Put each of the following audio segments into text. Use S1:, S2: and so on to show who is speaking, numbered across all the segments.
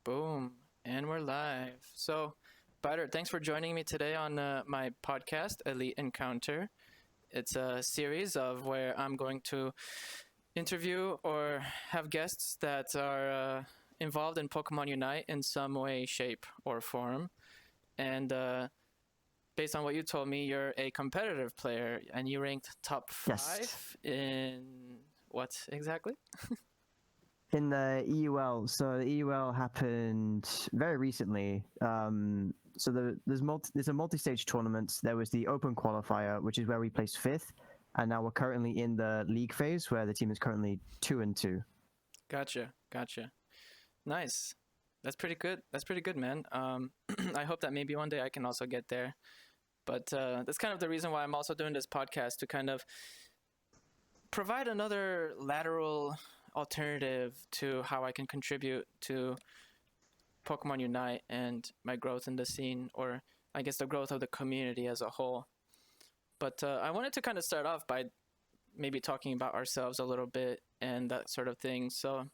S1: Boom. And we're live. So, Badr, thanks for joining me today on my podcast, Elite Encounter. It's a series of where I'm going to interview or have guests that are involved in Pokemon Unite in some way, shape, or form. And based on what you told me, you're a competitive player and you ranked top
S2: Yes,
S1: 5 in what exactly?
S2: in the EUL. So the EUL happened very recently. There's a multi-stage tournament. There was the Open Qualifier, which is where we placed fifth, and now we're currently in the league phase, where the team is currently 2-2.
S1: Gotcha. Nice. That's pretty good. That's pretty good, man. I hope that maybe one day I can also get there. But that's kind of the reason why I'm also doing this podcast to kind of provide another lateral alternative to how I can contribute to Pokemon Unite and my growth in the scene, or I guess the growth of the community as a whole. But I wanted to kind of start off by maybe talking about ourselves a little bit and that sort of thing. So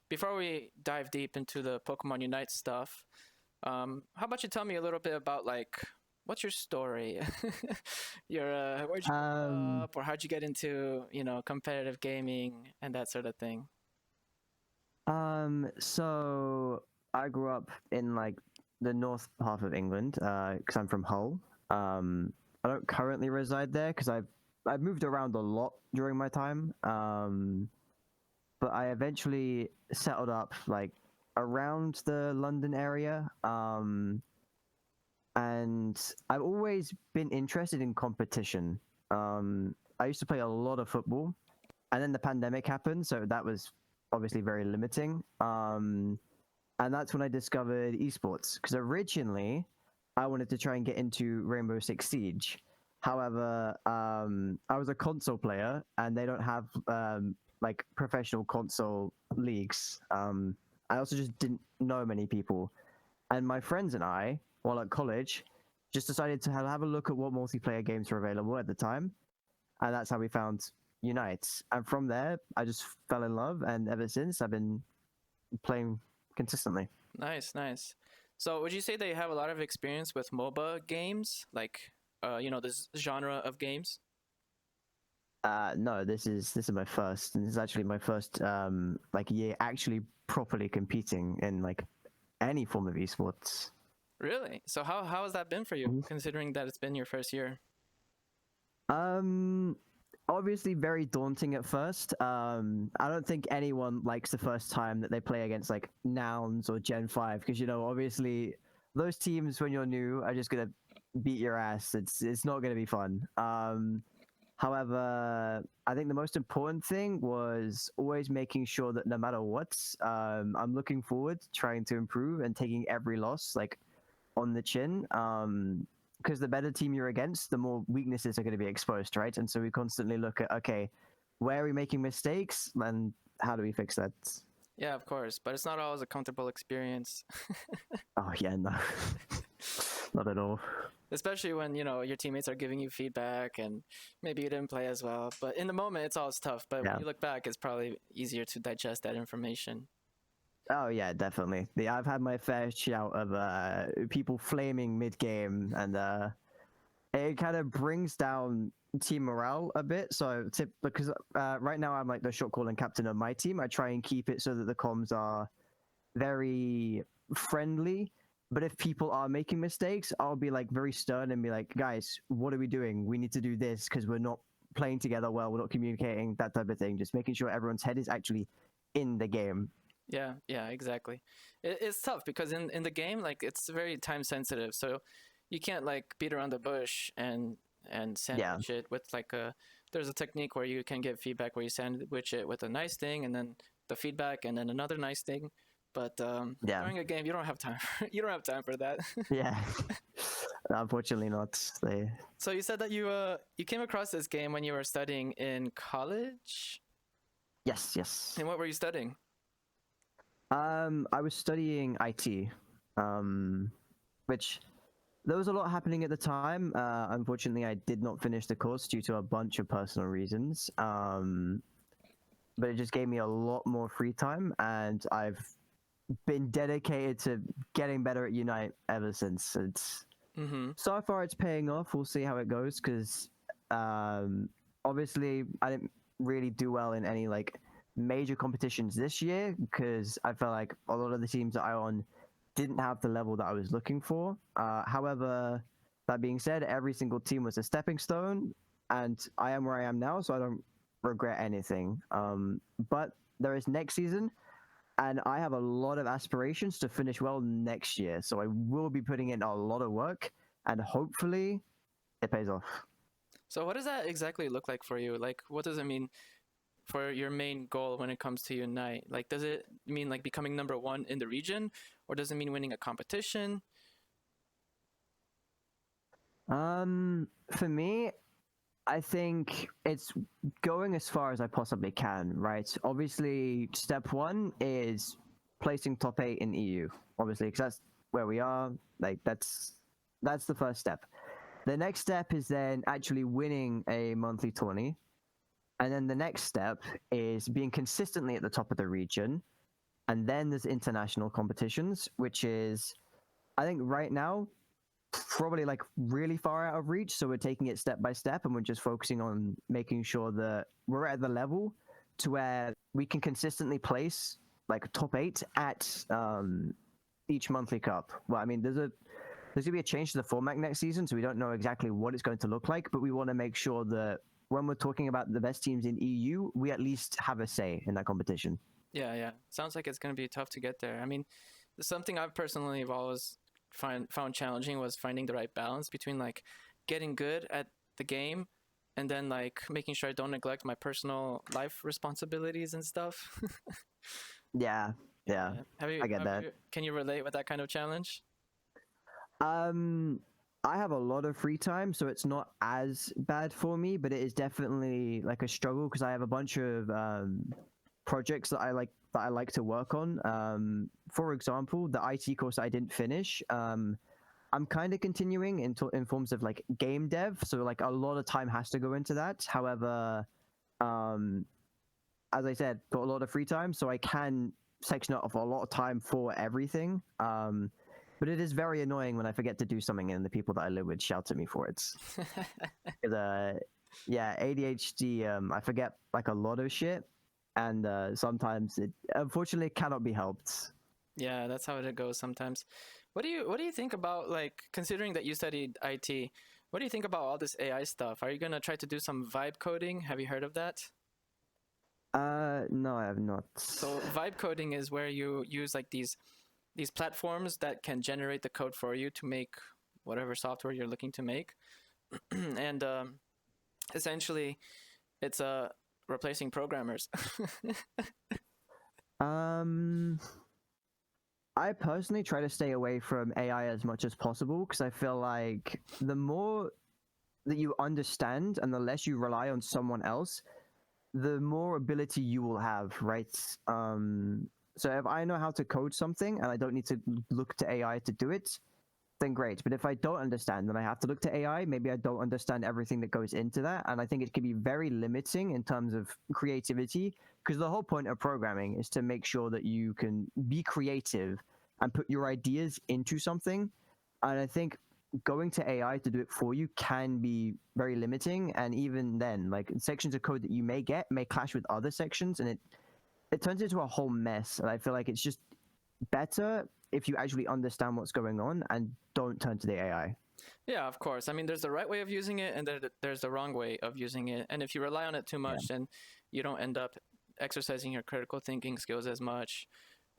S1: before we dive deep into the Pokemon Unite stuff, how about you tell me a little bit about like what's your story? Your where'd you grow
S2: Um,
S1: up, or how'd you get into competitive gaming and that sort of thing?
S2: so I grew up in like the north half of England, because I'm from Hull. I don't currently reside there because I've moved around a lot during my time. But I eventually settled up like around the London area. And I've always been interested in competition. I used to play a lot of football, and then the pandemic happened, so that was obviously very limiting. And that's when I discovered esports, because originally I wanted to try and get into Rainbow Six Siege. However, I was a console player, and they don't have like professional console leagues. I also just didn't know many people, and my friends and I, while at college, just decided to have a look at what multiplayer games were available at the time, and that's how we found Unite. And from there, I just fell in love, and ever since, I've been playing consistently.
S1: Nice. So would you say that you have a lot of experience with MOBA games, like this genre of games?
S2: No, this is my first, and this is actually my first like year actually properly competing in like any form of esports.
S1: Really? So how has that been for you,
S2: Mhm.
S1: considering that it's been your first year?
S2: Um, Obviously very daunting at first. I don't think anyone likes the first time that they play against like Nouns or Gen 5, because obviously those teams when you're new are just gonna beat your ass. It's not gonna be fun. However, I think the most important thing was always making sure that no matter what, I'm looking forward to trying to improve and taking every loss like on the chin. Because the better team you're against, the more weaknesses are going to be exposed, right? And so we constantly look at, okay, where are we making mistakes and how do we fix that?
S1: Yeah, of course, but it's not always a comfortable experience,
S2: Oh yeah, no, not at all.
S1: especially when your teammates are giving you feedback and maybe you didn't play as well. But in the moment, it's always tough. But when
S2: Yeah.
S1: you look back, it's probably easier to digest that information.
S2: Oh yeah, definitely. I've had my fair shout of people flaming mid game, and it kind of brings down team morale a bit. So because right now I'm like the shot calling captain of my team, I try and keep it so that the comms are very friendly. But if people are making mistakes, I'll be like very stern and be like, guys, what are we doing? We need to do this because we're not playing together well. We're not communicating, that type of thing. Just making sure everyone's head is actually in the game.
S1: Yeah, exactly. It's tough because in the game, like it's very time sensitive, so you can't like beat around the bush and
S2: Yeah.
S1: sandwich it with like a. There's a technique where you can give feedback where you sandwich it with a nice thing and then the feedback and then another nice thing. But
S2: Yeah.
S1: during a game, you don't have time. You don't have time for that.
S2: Yeah. Unfortunately, not. They.
S1: So you said that you came across this game when you were studying in college.
S2: Yes. Yes.
S1: And what were you studying?
S2: I was studying IT, um, which there was a lot happening at the time. Unfortunately, I did not finish the course due to a bunch of personal reasons. But it just gave me a lot more free time, and I've been dedicated to getting better at Unite ever since. It's
S1: Mm-hmm.
S2: so far it's paying off. We'll see how it goes because obviously I didn't really do well in any like major competitions this year because I felt like a lot of the teams that I on didn't have the level that I was looking for. However, that being said, every single team was a stepping stone, and I am where I am now, so I don't regret anything. But there is next season, and I have a lot of aspirations to finish well next year. So I will be putting in a lot of work, and hopefully, it pays off.
S1: So what does that exactly look like for you? Like, what does it mean for your main goal when it comes to Unite? Like, does it mean like becoming number one in the region, or does it mean winning a competition?
S2: For me, I think it's going as far as I possibly can, right? Obviously, step one is placing top 8 in EU, obviously, because that's where we are. Like that's the first step. The next step is then actually winning a monthly tourney. And then the next step is being consistently at the top of the region. And then there's international competitions, which is I think right now probably like really far out of reach. So we're taking it step by step and we're just focusing on making sure that we're at the level to where we can consistently place like top 8 at each monthly cup. Well, I mean, there's gonna be a change to the format next season, so we don't know exactly what it's going to look like, but we want to make sure that when we're talking about the best teams in EU, we at least have a say in that competition.
S1: Yeah, yeah. Sounds like it's going to be tough to get there. I mean, something I've personally have always found challenging was finding the right balance between like getting good at the game and then like making sure I don't neglect my personal life responsibilities and stuff.
S2: Yeah, yeah,
S1: Yeah.
S2: I get that.
S1: Can you relate with that kind of challenge?
S2: Um, I have a lot of free time, so it's not as bad for me, but it is definitely like a struggle because I have a bunch of projects that I like to work on. For example, the IT course I didn't finish. I'm kind of continuing in forms of like game dev, so like a lot of time has to go into that. However, um, as I said, got a lot of free time, so I can section off a lot of time for everything. But it is very annoying when I forget to do something and the people that I live with shout at me for it. 'Cause, yeah, ADHD. I forget like a lot of shit, and sometimes it unfortunately cannot be helped.
S1: Yeah, that's how it goes sometimes. What do you think about like considering that you studied IT? What do you think about all this AI stuff? Are you gonna try to do some vibe coding? Have you heard of that?
S2: No, I have not.
S1: So vibe coding is where you use like these platforms that can generate the code for you to make whatever software you're looking to make, and essentially, it's replacing programmers.
S2: Um, I personally try to stay away from AI as much as possible because I feel like the more that you understand and the less you rely on someone else, the more ability you will have, right? So if I know how to code something and I don't need to look to AI to do it, then great. But if I don't understand, then I have to look to AI. Maybe I don't understand everything that goes into that, and I think it can be very limiting in terms of creativity. Because the whole point of programming is to make sure that you can be creative and put your ideas into something. And I think going to AI to do it for you can be very limiting. And even then, like sections of code that you may get may clash with other sections, and it turns into a whole mess. And I feel like it's just better if you actually understand what's going on and don't turn to the AI.
S1: Yeah, of course. I mean, there's the right way of using it, and there's the wrong way of using it. And if you rely on it too much, then you don't end up exercising your critical thinking skills as much.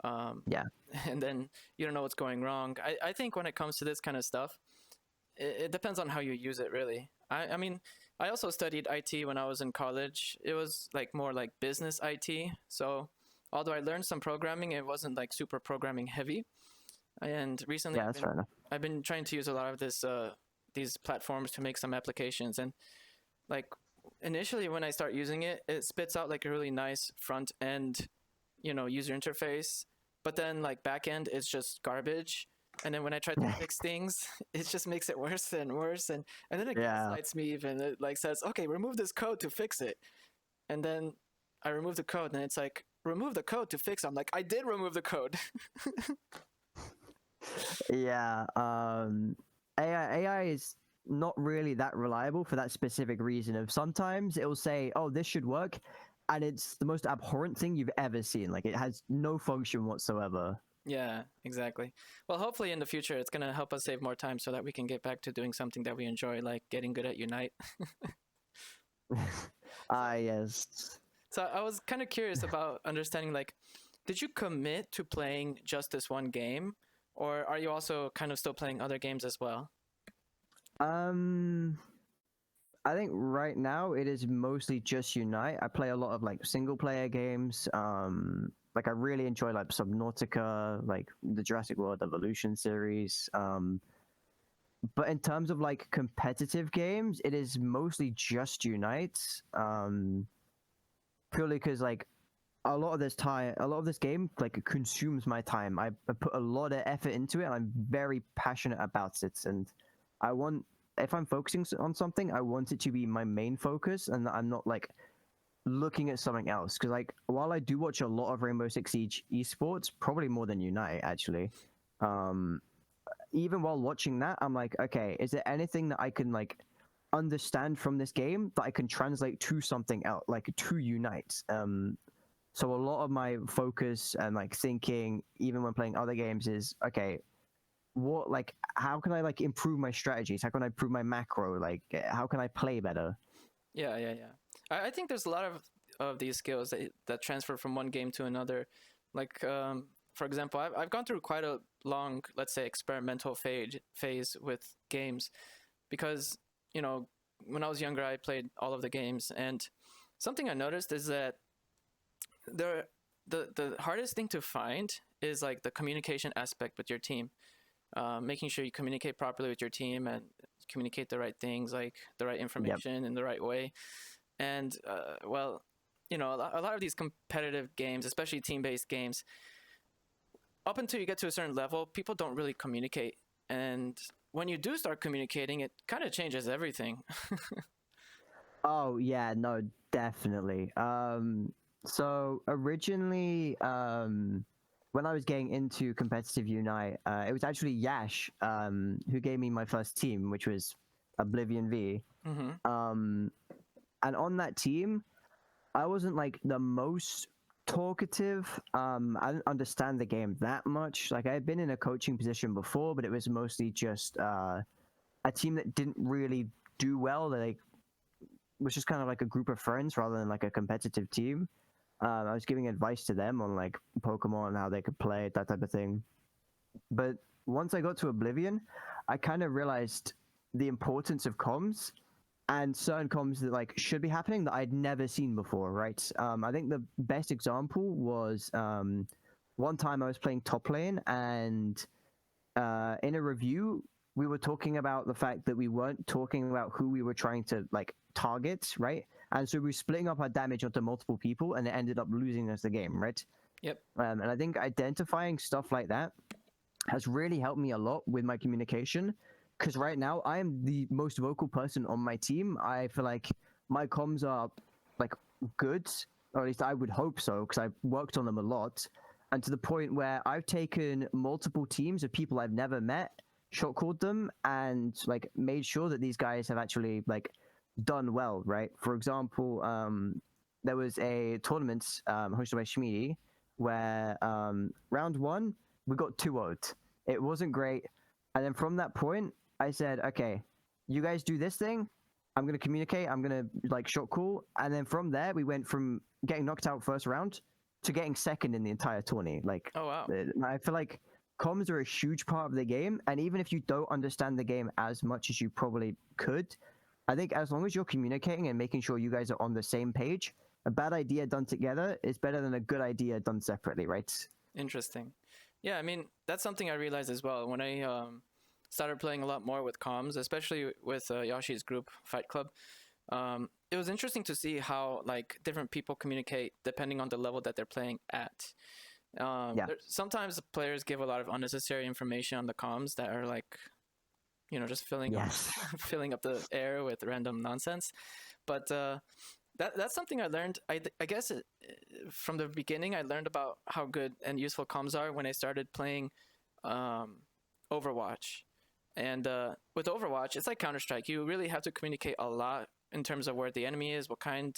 S2: Yeah.
S1: And then you don't know what's going wrong. I think when it comes to this kind of stuff, it depends on how you use it, really. I mean, I also studied IT when I was in college. It was like more like business IT. So although I learned some programming, it wasn't like super programming heavy. And recently,
S2: Yeah, that's fair enough.
S1: I've been trying to use a lot of these platforms to make some applications. And like initially, when I start using it, it spits out like a really nice front end, user interface. But then like back end is just garbage. And then when I try to fix things, it just makes it worse and worse. And then it gaslights me even. It like says, okay, remove this code to fix it. And then I remove the code and it's like, remove the code to fix it. I'm like, I did remove the code.
S2: Yeah, AI is not really that reliable for that specific reason of sometimes it will say, oh, this should work, and it's the most abhorrent thing you've ever seen. Like it has no function whatsoever.
S1: Yeah, exactly. Well, hopefully in the future it's gonna help us save more time so that we can get back to doing something that we enjoy, like getting good at Unite.
S2: Ah, yes.
S1: So I was kind of curious about understanding, like, did you commit to playing just this one game, or are you also kind of still playing other games as well?
S2: Um, I think right now it is mostly just Unite. I play a lot of like single player games. Like I really enjoy like Subnautica, like the Jurassic World Evolution series. But in terms of like competitive games, it is mostly just Unite. Purely because like a lot of this time, a lot of this game like consumes my time. I put a lot of effort into it, and I'm very passionate about it. And I want, if I'm focusing on something, I want it to be my main focus, and I'm not like looking at something else. Because like while I do watch a lot of Rainbow Six Siege esports, probably more than Unite actually. Um, Even while watching that, I'm like, okay, is there anything that I can like understand from this game that I can translate to something else, like to Unite? So a lot of my focus and like thinking, even when playing other games, is okay. What like how can I like improve my strategies? How can I improve my macro? Like how can I play better?
S1: Yeah, yeah, yeah. I think there's a lot of these skills that transfer from one game to another. Like, for example, I've gone through quite a long, let's say, experimental phase with games, because, you know, when I was younger, I played all of the games, and something I noticed is that the the hardest thing to find is like the communication aspect with your team. Making sure you communicate properly with your team and communicate the right things, like the right
S2: Yep.
S1: information in the right way. And well, you know, a lot of these competitive games, especially team-based games, up until you get to a certain level, people don't really communicate. And when you do start communicating, it kind of changes everything.
S2: Oh yeah, no, definitely. So originally, when I was getting into competitive Unite, it was actually Yash, who gave me my first team, which was Oblivion V.
S1: Hmm.
S2: Um, and on that team, I wasn't like the most talkative. I didn't understand the game that much. Like I had been in a coaching position before, but it was mostly just a team that didn't really do well. They like, was just kind of like a group of friends rather than like a competitive team. I was giving advice to them on like Pokemon, how they could play it, that type of thing. But once I got to Oblivion, I kind of realized the importance of comms and certain comms that like should be happening that I'd never seen before. Right. I think the best example was one time I was playing top lane, and in a review we were talking about the fact that we weren't talking about who we were trying to like target, right? And so we were splitting up our damage onto multiple people, and it ended up losing us the game, right?
S1: Yep.
S2: And I think identifying stuff like that has really helped me a lot with my communication, because right now I am the most vocal person on my team. I feel like my comms are like good, or at least I would hope so, because I've worked on them a lot, and to the point where I've taken multiple teams of people I've never met, short called them, and like made sure that these guys have actually like done well, right? For example, there was a tournament hosted by Schmiedy where round one we got 2-0'd. It wasn't great, and then from that point, I said, okay, you guys do this thing. I'm gonna communicate. I'm gonna like short call, and then from there we went from getting knocked out first round to getting second in the entire tourney. Like,
S1: Oh wow.
S2: I feel like comms are a huge part of the game, and even if you don't understand the game as much as you probably could, I think as long as you're communicating and making sure you guys are on the same page, a bad idea done together is better than a good idea done separately, right?
S1: Interesting. Yeah, I mean, that's something I realized as well when I started playing a lot more with comms, especially with Yoshi's group, Fight Club. It was interesting to see how like different people communicate depending on the level that they're playing at.
S2: Yeah.
S1: Sometimes players give a lot of unnecessary information on the comms that are like, you know, just filling up
S2: Yes.
S1: filling up the air with random nonsense. But That's something I learned. I guess from the beginning, I learned about how good and useful comms are when I started playing um, Overwatch. And with Overwatch, it's like Counter Strike. You really have to communicate a lot in terms of where the enemy is, what kind,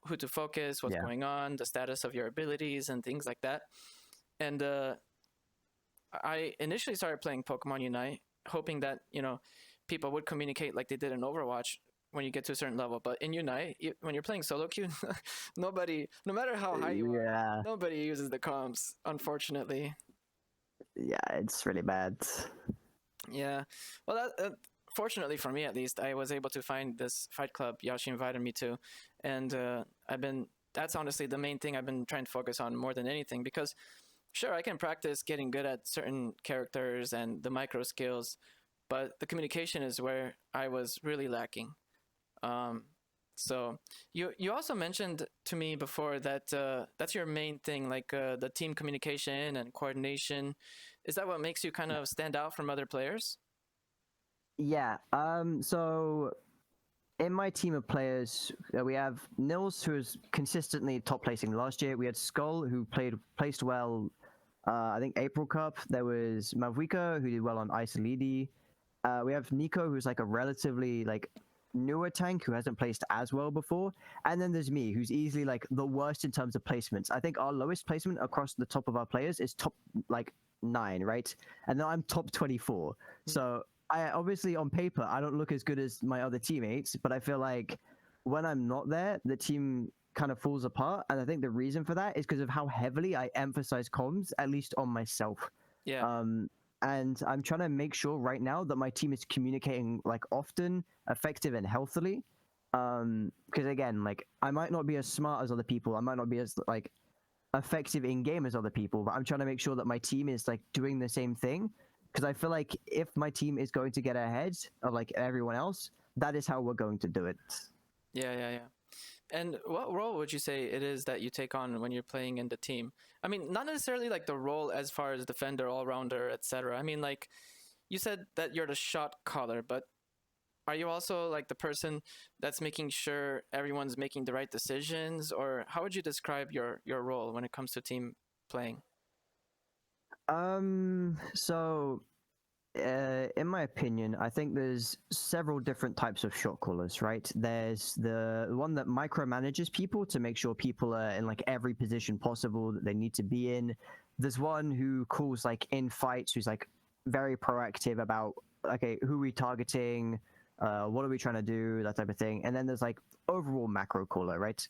S1: who to focus, what's
S2: Yeah.
S1: going on, the status of your abilities, and things like that. And I initially started playing Pokemon Unite, hoping that people would communicate like they did in Overwatch when you get to a certain level. But in Unite, when you're playing solo queue, nobody, no matter how high you are,
S2: Yeah.
S1: nobody uses the comms. Unfortunately.
S2: Yeah, it's really bad.
S1: Yeah. Well, fortunately for me at least, I was able to find this fight club Yashi invited me to, and I've been. That's honestly the main thing I've been trying to focus on more than anything because, sure, I can practice getting good at certain characters and the micro skills, but the communication is where I was really lacking. Um, so you also mentioned to me before that that's your main thing, like the team communication and coordination. Is that what makes you kind of stand out from other players?
S2: Yeah. So in my team of players, we have Nils, who is consistently top placing last year. We had Skull, who placed well. I think April Cup. There was Mavuika, who did well on Isolidi. We have Nico, who's like a relatively like newer tank who hasn't placed as well before, and then there's me, who's easily like the worst in terms of placements. I think our lowest placement across the top of our players is top like 9, right? And then I'm top 24. So I obviously on paper I don't look as good as my other teammates, but I feel like when I'm not there, the team kind of falls apart. And I think the reason for that is because of how heavily I emphasize comms, at least on myself.
S1: Yeah.
S2: Um, and I'm trying to make sure right now that my team is communicating like often, effective, and healthily. Because again, like I might not be as smart as other people, I might not be as like effective in game as other people, but I'm trying to make sure that my team is like doing the same thing. Because I feel like if my team is going to get ahead of like everyone else, that is how we're going to do it.
S1: Yeah, yeah, yeah. And what role would you say it is that you take on when you're playing in the team? I mean, not necessarily like the role as far as defender, all rounder, etc. I mean, like you said that you're the shot caller, but are you also like the person that's making sure everyone's making the right decisions, or how would you describe your role when it comes to team playing?
S2: So in my opinion, I think there's several different types of shot callers, right? There's the one that micromanages people to make sure people are in like every position possible that they need to be in. There's one who calls like in fights, who's like very proactive about okay, who are we targeting, what are we trying to do, that type of thing. And then there's like overall macro caller, right?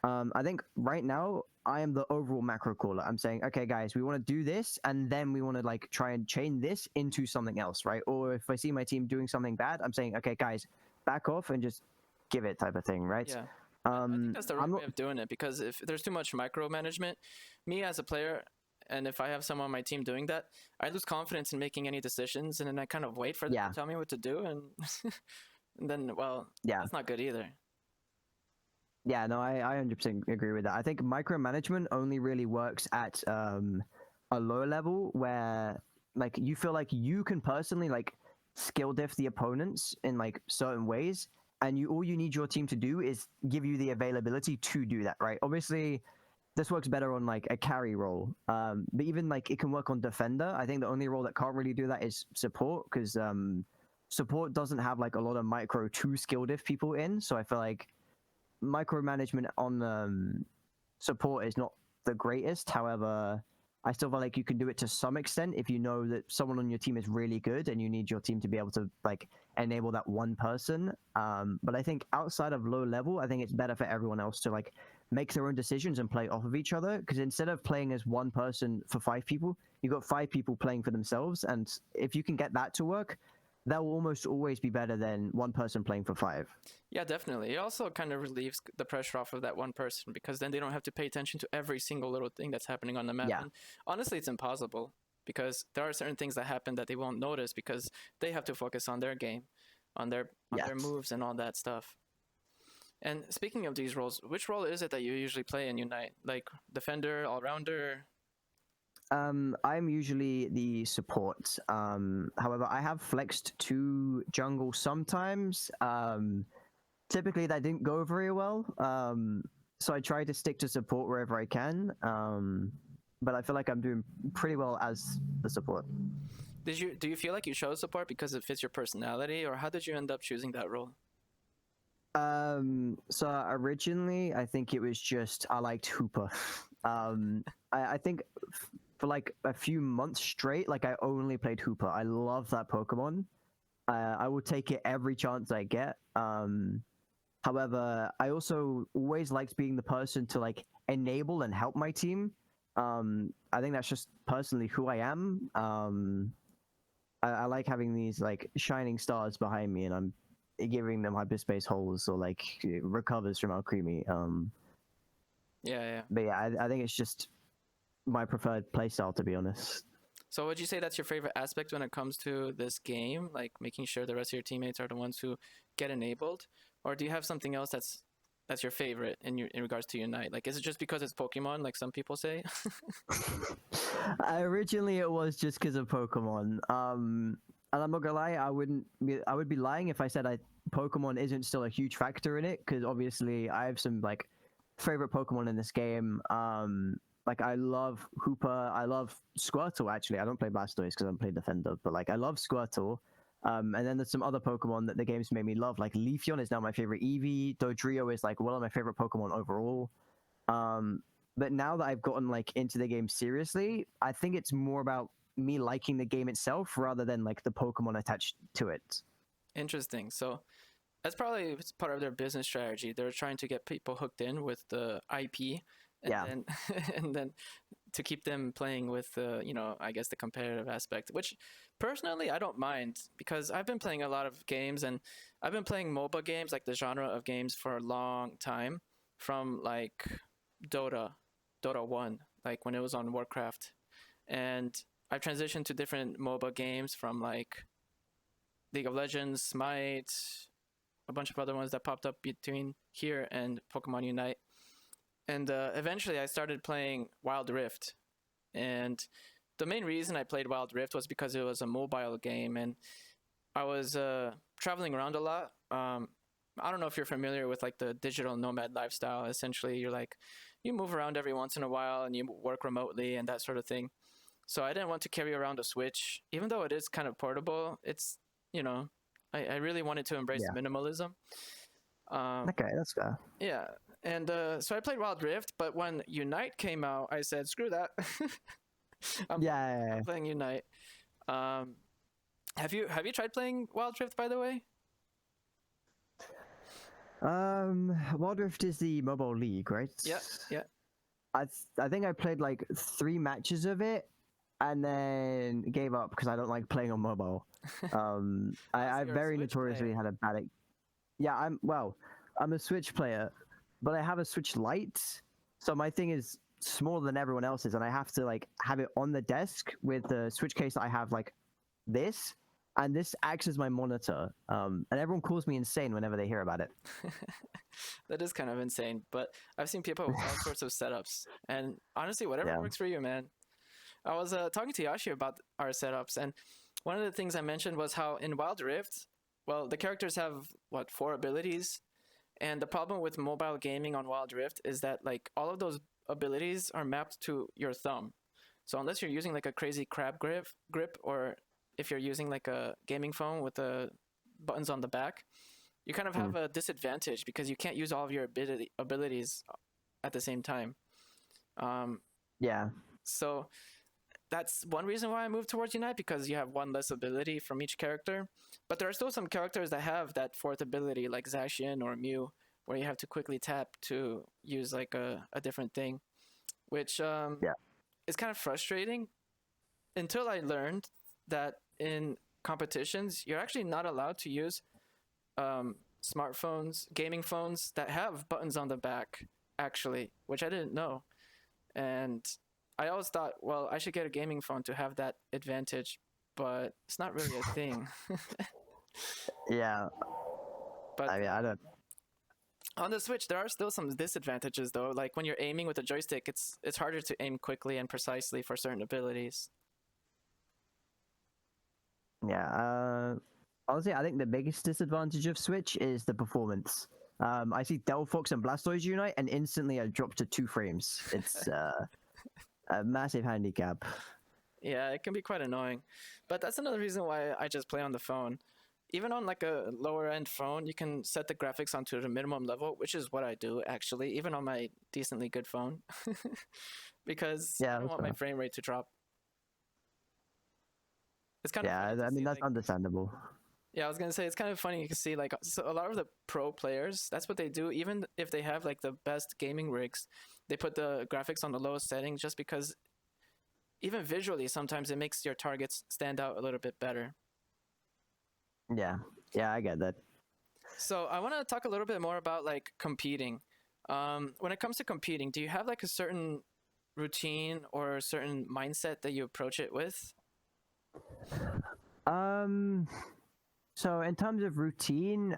S2: I think right now I am the overall macro caller. I'm saying, okay, guys, we want to do this, and then we want to like try and chain this into something else, right? Or if I see my team doing something bad, I'm saying, okay, guys, back off and just give it, type of thing, right?
S1: Yeah. I think that's the right
S2: I'm
S1: way
S2: not.
S1: of doing it because if there's too much micromanagement, me as a player, and if I have someone on my team doing that, I lose confidence in making any decisions, and then I kind of wait for them
S2: Yeah,
S1: to tell me what to do, and, and then, well,
S2: yeah,
S1: that's not good either.
S2: yeah. No, I 100% agree with that. I think micromanagement only really works at a lower level where like you feel like you can personally like skill diff the opponents in like certain ways, and you all you need your team to do is give you the availability to do that, right? Obviously this works better on like a carry role, but even like it can work on defender. I think the only role that can't really do that is support, because support doesn't have like a lot of micro to skill diff people in, so I feel like micromanagement on support is not the greatest. However, I still feel like you can do it to some extent if you know that someone on your team is really good and you need your team to be able to like enable that one person. But I think outside of low level, I think it's better for everyone else to like make their own decisions and play off of each other. Because instead of playing as one person for 5 people, you've got 5 people playing for themselves. And if you can get that to work, that will almost always be better than one person playing for 5.
S1: Yeah, definitely. It also kind of relieves the pressure off of that one person because then they don't have to pay attention to every single little thing that's happening on the map.
S2: Yeah.
S1: And honestly, it's impossible because there are certain things that happen that they won't notice because they have to focus on their game, on their
S2: Yes.
S1: moves and all that stuff. And speaking of these roles, which role is it that you usually play in Unite? Like defender, all rounder?
S2: I'm usually the support. However, I have flexed to jungle sometimes. typically that didn't go very well. So I try to stick to support wherever I can. But I feel like I'm doing pretty well as the support.
S1: Do you feel like you chose support because it fits your personality, or how did you end up choosing that role?
S2: So originally, I think it was just I liked Hooper. I think for like a few months straight, like I only played Hooper. I love that Pokemon. I will take it every chance I get. However, I also always liked being the person to like enable and help my team. I think that's just personally who I am. I like having these like shining stars behind me, and I'm giving them hyperspace holes or like recovers from Alcremie.
S1: Yeah.
S2: But yeah, I think it's just my preferred playstyle, to be honest.
S1: So would you say that's your favorite aspect when it comes to this game, like making sure the rest of your teammates are the ones who get enabled, or do you have something else that's your favorite in regards to Unite? Like, is it just because it's Pokemon, like some people say?
S2: Originally, it was just because of Pokemon. And I'm not gonna lie, I would be lying if I said Pokemon isn't still a huge factor in it, because obviously I have some like favorite Pokemon in this game. Like I love Hooper, I love Squirtle. Actually, I don't play Blastoise because I don't play Defender, but like I love Squirtle. And then there's some other Pokemon that the game's made me love. Like Leafeon is now my favorite Eevee. Dodrio is like one of my favorite Pokemon overall. But now that I've gotten like into the game seriously, I think it's more about me liking the game itself rather than like the Pokemon attached to it.
S1: Interesting. So that's probably it's part of their business strategy. They're trying to get people hooked in with the IP, and
S2: Yeah.
S1: then and then to keep them playing with the I guess the competitive aspect, which personally I don't mind because I've been playing a lot of games and I've been playing MOBA games, like the genre of games, for a long time, from like Dota, Dota 1, like when it was on Warcraft, and I've transitioned to different MOBA games from like League of Legends, Smite, a bunch of other ones that popped up between here and Pokemon Unite. And eventually I started playing Wild Rift. And the main reason I played Wild Rift was because it was a mobile game and I was traveling around a lot. I don't know if you're familiar with like the digital nomad lifestyle. Essentially, you're like, you move around every once in a while and you work remotely and that sort of thing. So I didn't want to carry around a Switch, even though it is kind of portable. It's, I really wanted to embrace
S2: Yeah.
S1: minimalism. Um,
S2: Okay, that's fair.
S1: yeah, and so I played Wild Rift, but when Unite came out, I said, "Screw that! I'm,
S2: Yeah.
S1: I'm playing Unite." Um, have you tried playing Wild Rift, by the way?
S2: Wild Rift is the mobile league, right?
S1: Yeah, yeah.
S2: I think I played like 3 matches of it and then gave up because I don't like playing on mobile. I
S1: You're a
S2: very
S1: Switch
S2: notoriously
S1: player.
S2: had a bad. Yeah, I'm a Switch player, but I have a Switch Lite, so my thing is smaller than everyone else's, and I have to like have it on the desk with the Switch case that I have like this, and this acts as my monitor. And everyone calls me insane whenever they hear about it.
S1: That is kind of insane, but I've seen people with all sorts of setups, and honestly, whatever
S2: Yeah.
S1: works for you, man. I was talking to Yashi about our setups, and one of the things I mentioned was how in Wild Rift, well, the characters have what, 4 abilities, and the problem with mobile gaming on Wild Rift is that like all of those abilities are mapped to your thumb. So unless you're using like a crazy crab grip, or if you're using like a gaming phone with the buttons on the back, you kind of
S2: Mm.
S1: have a disadvantage because you can't use all of your abilities at the same time. Um,
S2: Yeah.
S1: so that's one reason why I moved towards Unite, because you have one less ability from each character. But there are still some characters that have that fourth ability, like Zacian or Mew, where you have to quickly tap to use like a different thing, which
S2: Yeah.
S1: is kind of frustrating until I learned that in competitions, you're actually not allowed to use smartphones, gaming phones that have buttons on the back, actually, which I didn't know. And I always thought, well, I should get a gaming phone to have that advantage, but it's not really a thing.
S2: Yeah.
S1: But
S2: I mean, I don't.
S1: on the Switch, there are still some disadvantages, though. Like when you're aiming with a joystick, it's harder to aim quickly and precisely for certain abilities.
S2: Yeah. Honestly, I think the biggest disadvantage of Switch is the performance. I see Delphox and Blastoise unite, and instantly I drop to 2 frames. It's a massive handicap.
S1: Yeah, it can be quite annoying. But that's another reason why I just play on the phone. Even on like a lower end phone, you can set the graphics onto the minimum level, which is what I do actually, even on my decently good phone. Because I
S2: Yeah,
S1: don't
S2: that's
S1: want my
S2: fair.
S1: frame rate to drop. It's kind of
S2: Yeah,
S1: funny to
S2: I mean
S1: see
S2: that's
S1: like
S2: understandable.
S1: yeah, I was gonna say it's kind of funny to see like so a lot of the pro players, that's what they do. Even if they have like the best gaming rigs, they put the graphics on the lowest setting just because even visually sometimes it makes your targets stand out a little bit better.
S2: Yeah, yeah, I get that.
S1: So I want to talk a little bit more about like competing. When it comes to competing, do you have like a certain routine or a certain mindset that you approach it with?
S2: Um, so in terms of routine,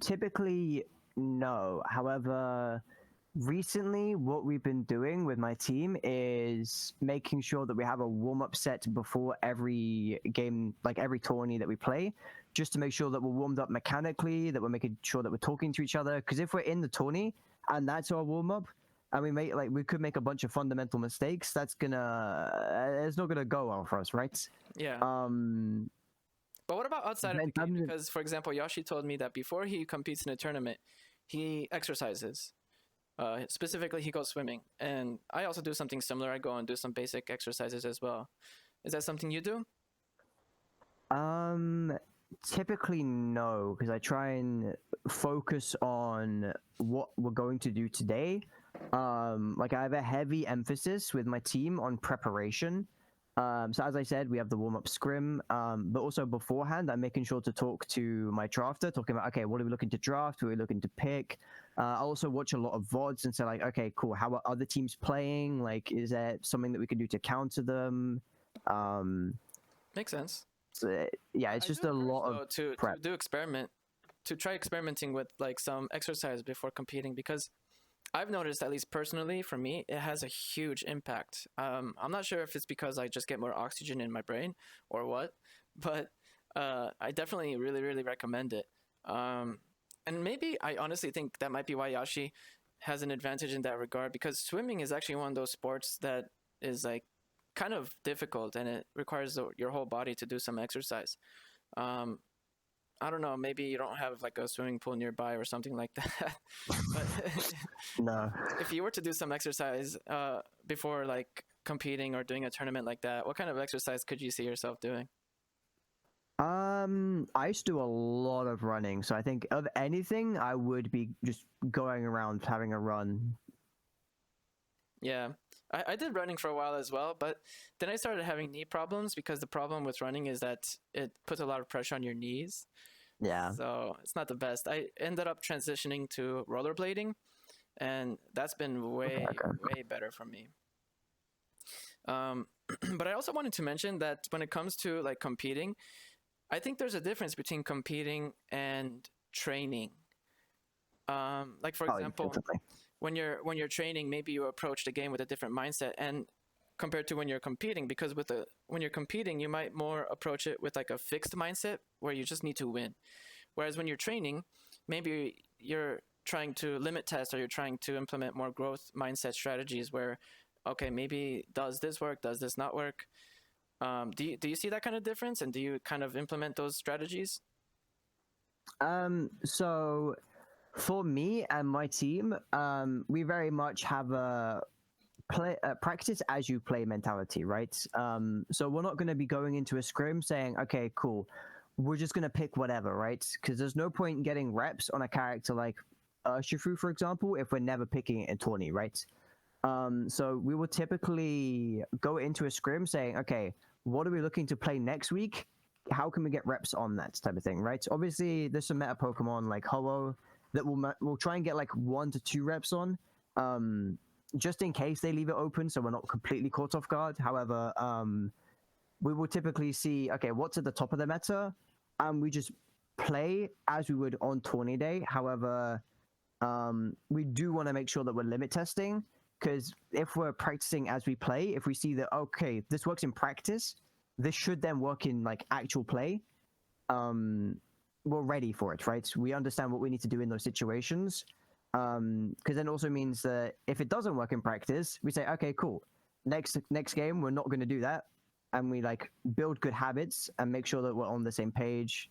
S2: typically no. However, recently what we've been doing with my team is making sure that we have a warm-up set before every game, like every tourney that we play, just to make sure that we're warmed up mechanically, that we're making sure that we're talking to each other. Because if we're in the tourney and that's our warm-up, and we could make a bunch of fundamental mistakes, that's gonna it's not gonna go well for us, right?
S1: Yeah.
S2: Um,
S1: But what about outside
S2: but
S1: of
S2: in
S1: the game?
S2: terms of
S1: Because, for example, Yoshi told me that before he competes in a tournament, he exercises. Specifically, he goes swimming. And I also do something similar. I go and do some basic exercises as well. Is that something you do?
S2: Um, typically no, because I try and focus on what we're going to do today. Like I have a heavy emphasis with my team on preparation. So as I said, we have the warm-up scrim, but also beforehand, I'm making sure to talk to my drafter, talking about, okay, what are we looking to draft? What are we looking to pick? I also watch a lot of VODs and say like, okay, cool. How are other teams playing? Like, is there something that we can do to counter them? Um,
S1: Makes sense.
S2: so, yeah, it's
S1: I do
S2: just a
S1: encourage
S2: lot of
S1: though to
S2: prep.
S1: do experiment to try experimenting with like some exercise before competing because I've noticed, at least personally for me, it has a huge impact. I'm not sure if it's because I just get more oxygen in my brain or what, but I definitely really, really recommend it. Um, and maybe I honestly think that might be why Yashi has an advantage in that regard because swimming is actually one of those sports that is like kind of difficult and it requires your whole body to do some exercise. Um, I don't know, maybe you don't have like a swimming pool nearby or something like that. But
S2: No.
S1: if you were to do some exercise before like competing or doing a tournament like that, what kind of exercise could you see yourself doing?
S2: I used to do a lot of running, so I think of anything, I would be just going around having a run.
S1: Yeah, I did running for a while as well, but then I started having knee problems because the problem with running is that it puts a lot of pressure on your knees.
S2: Yeah.
S1: So it's not the best. I ended up transitioning to rollerblading, and that's been
S2: Okay.
S1: way,
S2: Okay.
S1: way better for me. Um, but I also wanted to mention that when it comes to like competing, I think there's a difference between competing and training. Like for
S2: Oh,
S1: example,
S2: definitely.
S1: when you're training, maybe you approach the game with a different mindset, and compared to when you're competing, because when you're competing, you might more approach it with like a fixed mindset where you just need to win. Whereas when you're training, maybe you're trying to limit test or you're trying to implement more growth mindset strategies where, okay, maybe does this work? Does this not work? Do you see that kind of difference, and do you kind of implement those strategies?
S2: So for me and my team, we very much have a practice as you play mentality, right? So we're not going to be going into a scrim saying, okay, cool, we're just going to pick whatever, right? Because there's no point in getting reps on a character like Shifu, for example, if we're never picking it in tourney, right? So we will typically go into a scrim saying, okay, what are we looking to play next week? How can we get reps on that type of thing, right? Obviously, there's some meta Pokemon like Ho-Oh that we'll try and get like 1 to 2 reps on, just in case they leave it open, so we're not completely caught off guard. However, we will typically see, okay, what's at the top of the meta, and we just play as we would on tourney day. However, we do want to make sure that we're limit testing because if we're practicing as we play, if we see that okay, this works in practice, this should then work in like actual play. Um, we're ready for it, right? We understand what we need to do in those situations. Because then it also means that if it doesn't work in practice, we say, okay, cool. Next game, we're not going to do that, and we like build good habits and make sure that we're on the same page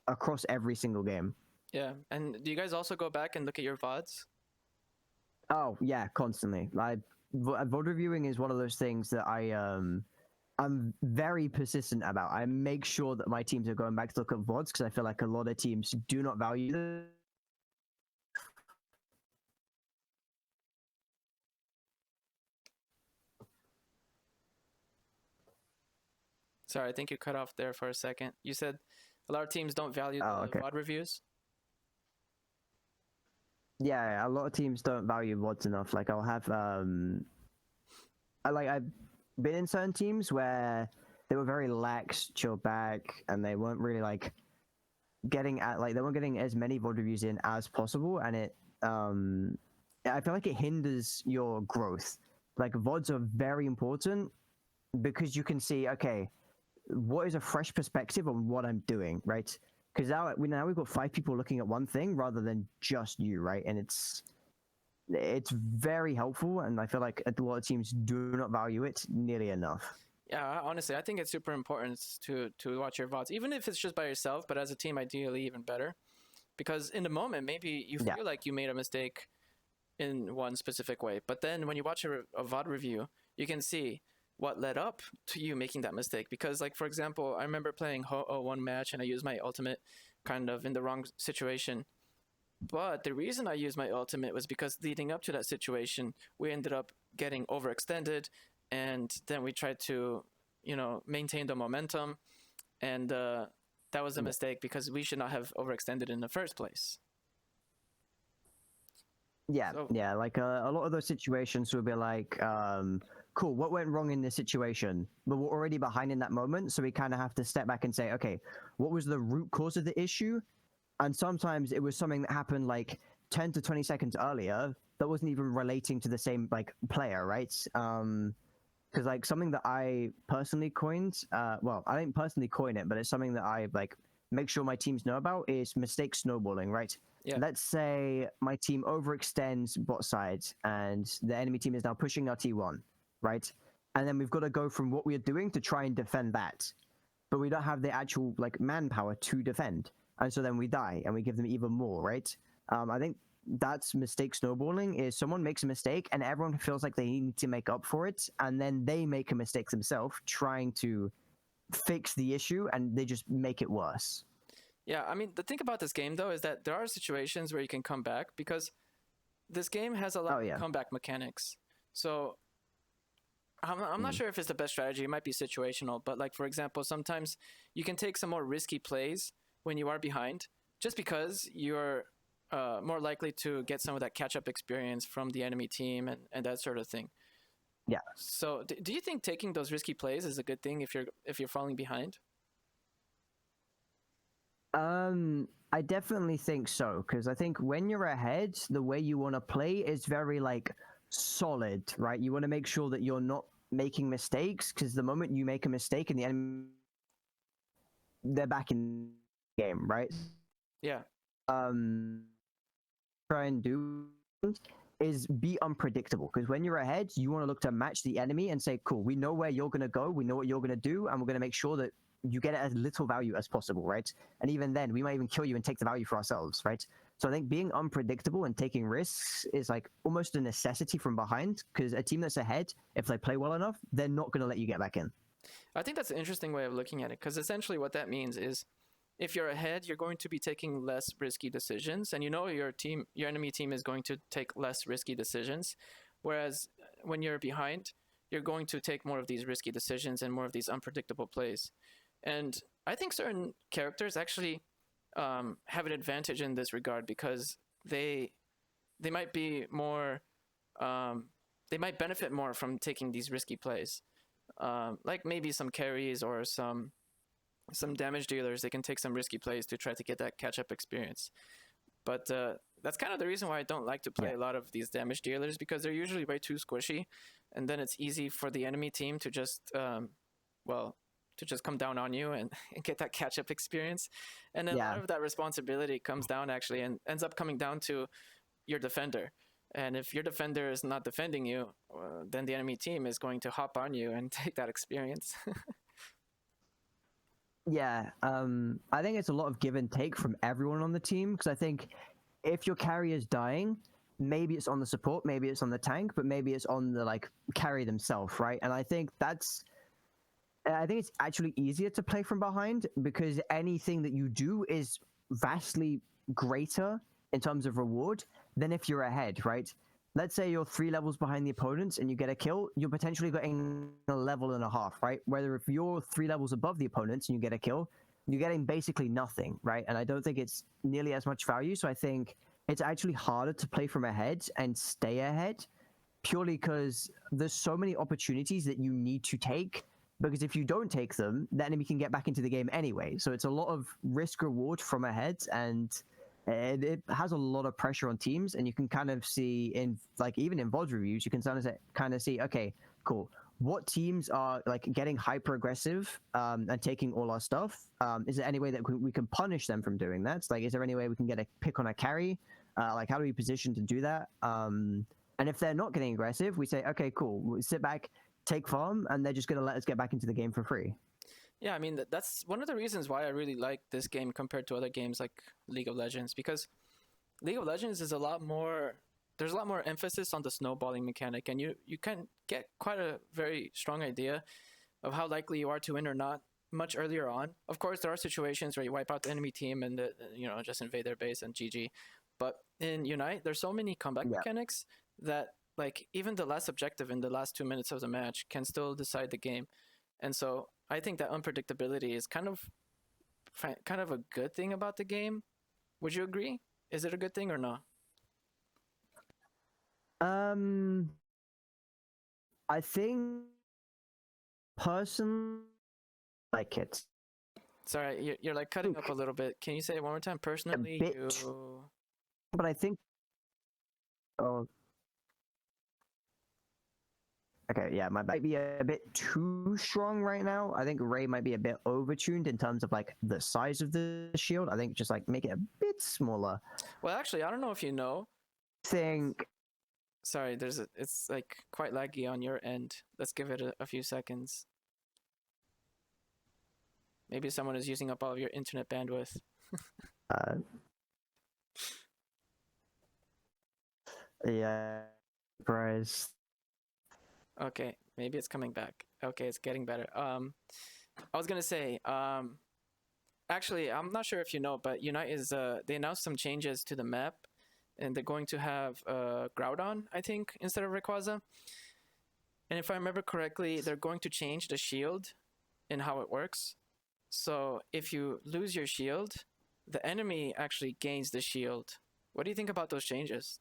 S2: across every single game.
S1: Yeah. And do you guys also go back and look at your VODs?
S2: Oh yeah, constantly. VOD reviewing is one of those things that I'm very persistent about. I make sure that my teams are going back to look at VODs because I feel like a lot of teams do not value them.
S1: Sorry, I think you cut off there for a second. You said a lot of teams don't value the
S2: Oh, okay.
S1: VOD reviews.
S2: Yeah, a lot of teams don't value VODs enough. Like I'll have I've been in certain teams where they were very lax, chill back, and they weren't really like getting at like they weren't getting as many VOD reviews in as possible, and it I feel like it hinders your growth. Like VODs are very important because you can see, okay, what is a fresh perspective on what I'm doing, right? Because now we've got 5 people looking at one thing rather than just you, right? And it's very helpful, and I feel like a lot of teams do not value it nearly enough.
S1: Yeah, honestly, I think it's super important to watch your VODs, even if it's just by yourself, but as a team, ideally even better. Because in the moment, maybe you feel like you made a mistake in one specific way, but then when you watch a VOD review, you can see what led up to you making that mistake. Because, like, for example, I remember playing Ho-Oh one match and I used my ultimate kind of in the wrong situation. But the reason I used my ultimate was because leading up to that situation, we ended up getting overextended, and then we tried to, maintain the momentum, and that was a mistake because we should not have overextended in the first place.
S2: Yeah,
S1: So,
S2: yeah. Like a lot of those situations will be like, cool, what went wrong in this situation? But we're already behind in that moment, so we kind of have to step back and say, okay, what was the root cause of the issue? And sometimes it was something that happened like 10 to 20 seconds earlier that wasn't even relating to the same like player, right? Because like something that I personally coined, well, I didn't personally coin it, but it's something that I like make sure my teams know about is mistake snowballing, right?
S1: yeah,
S2: Let's say my team overextends bot side and the enemy team is now pushing our T1, right? And then we've got to go from what we are doing to try and defend that. But we don't have the actual like manpower to defend. And so then we die and we give them even more, right? I think that's mistake snowballing is someone makes a mistake and everyone feels like they need to make up for it. And then they make a mistake themselves trying to fix the issue and they just make it worse.
S1: yeah. I mean, the thing about this game though is that there are situations where you can come back because this game has a lot of comeback mechanics. So I'm not sure if it's the best strategy. It might be situational, but like for example, sometimes you can take some more risky plays when you are behind, just because you're more likely to get some of that catch-up experience from the enemy team and that sort of thing.
S2: Yeah.
S1: So do you think taking those risky plays is a good thing if you're falling behind?
S2: I definitely think so, because I think when you're ahead, the way you want to play is very like solid, right? You want to make sure that you're not making mistakes, because the moment you make a mistake in the enemy, they're back in the game, right?
S1: Yeah.
S2: Try and do is be unpredictable, because when you're ahead, you want to look to match the enemy and say, cool, we know where you're going to go, we know what you're going to do, and we're going to make sure that you get as little value as possible, right? And even then, we might even kill you and take the value for ourselves, right? So I think being unpredictable and taking risks is like almost a necessity from behind, because a team that's ahead, if they play well enough, they're not going to let you get back in.
S1: I think that's an interesting way of looking at it, because essentially what that means is if you're ahead, you're going to be taking less risky decisions, and your enemy team is going to take less risky decisions. Whereas when you're behind, you're going to take more of these risky decisions and more of these unpredictable plays. And I think certain characters actually have an advantage in this regard, because they might be more they might benefit more from taking these risky plays. Like maybe some carries or some damage dealers, they can take some risky plays to try to get that catch-up experience. But that's kind of the reason why I don't like to play a lot of these damage dealers, because they're usually way too squishy, and then it's easy for the enemy team to just to just come down on you and, and get that catch up experience. And then a lot
S2: Yeah.
S1: of that responsibility comes down actually and ends up coming down to your defender. And if your defender is not defending you, then the enemy team is going to hop on you and take that experience.
S2: Yeah, I think it's a lot of give and take from everyone on the team because I think if your carry is dying, maybe it's on the support, maybe it's on the tank, but maybe it's on the like carry themselves, right? And I think it's actually easier to play from behind because anything that you do is vastly greater in terms of reward than if you're ahead, right? Let's say you're 3 levels behind the opponents and you get a kill, you're potentially getting a level and a half, right? Whether if you're 3 levels above the opponents and you get a kill, you're getting basically nothing, right? And I don't think it's nearly as much value. So I think it's actually harder to play from ahead and stay ahead purely because there's so many opportunities that you need to take. Because if you don't take them, the enemy can get back into the game anyway. So it's a lot of risk reward from ahead, and it has a lot of pressure on teams. And you can kind of see in like even in VOD reviews, you can kind of see, okay, cool. What teams are like getting hyper aggressive and taking all our stuff? Is there any way that we can punish them from doing that? Like, is there any way we can get a pick on a carry? Like, how do we position to do that? And if they're not getting aggressive, we say, okay, cool. We sit back, take farm, and they're just going to let us get back into the game for free.
S1: Yeah, I mean, that's one of the reasons why I really like this game compared to other games like League of Legends, because League of Legends is a lot more, there's a lot more emphasis on the snowballing mechanic, and you can get quite a very strong idea of how likely you are to win or not much earlier on. Of course, there are situations where you wipe out the enemy team and just invade their base and GG. But in Unite, there's so many comeback mechanics that like even the last objective in the last 2 minutes of the match can still decide the game. And so I think that unpredictability is kind of a good thing about the game. Would you agree? Is it a good thing or not?
S2: I think personally, like it.
S1: Sorry, you're like cutting up a little bit. Can you say it one more time? Personally,
S2: but I think. Oh. Okay, yeah, might be a bit too strong right now. I think Ray might be a bit overtuned in terms of like the size of the shield. I think just like make it a bit smaller.
S1: Well, actually, I don't know if you know. Sorry, it's like quite laggy on your end. Let's give it a few seconds. Maybe someone is using up all of your internet bandwidth.
S2: Yeah, surprise.
S1: Okay, maybe it's coming back. Okay, it's getting better. I was gonna say, actually, I'm not sure if you know, but Unite is they announced some changes to the map, and they're going to have Groudon, I think, instead of Rayquaza. And if I remember correctly, they're going to change the shield in how it works. So if you lose your shield, the enemy actually gains the shield. What do you think about those changes?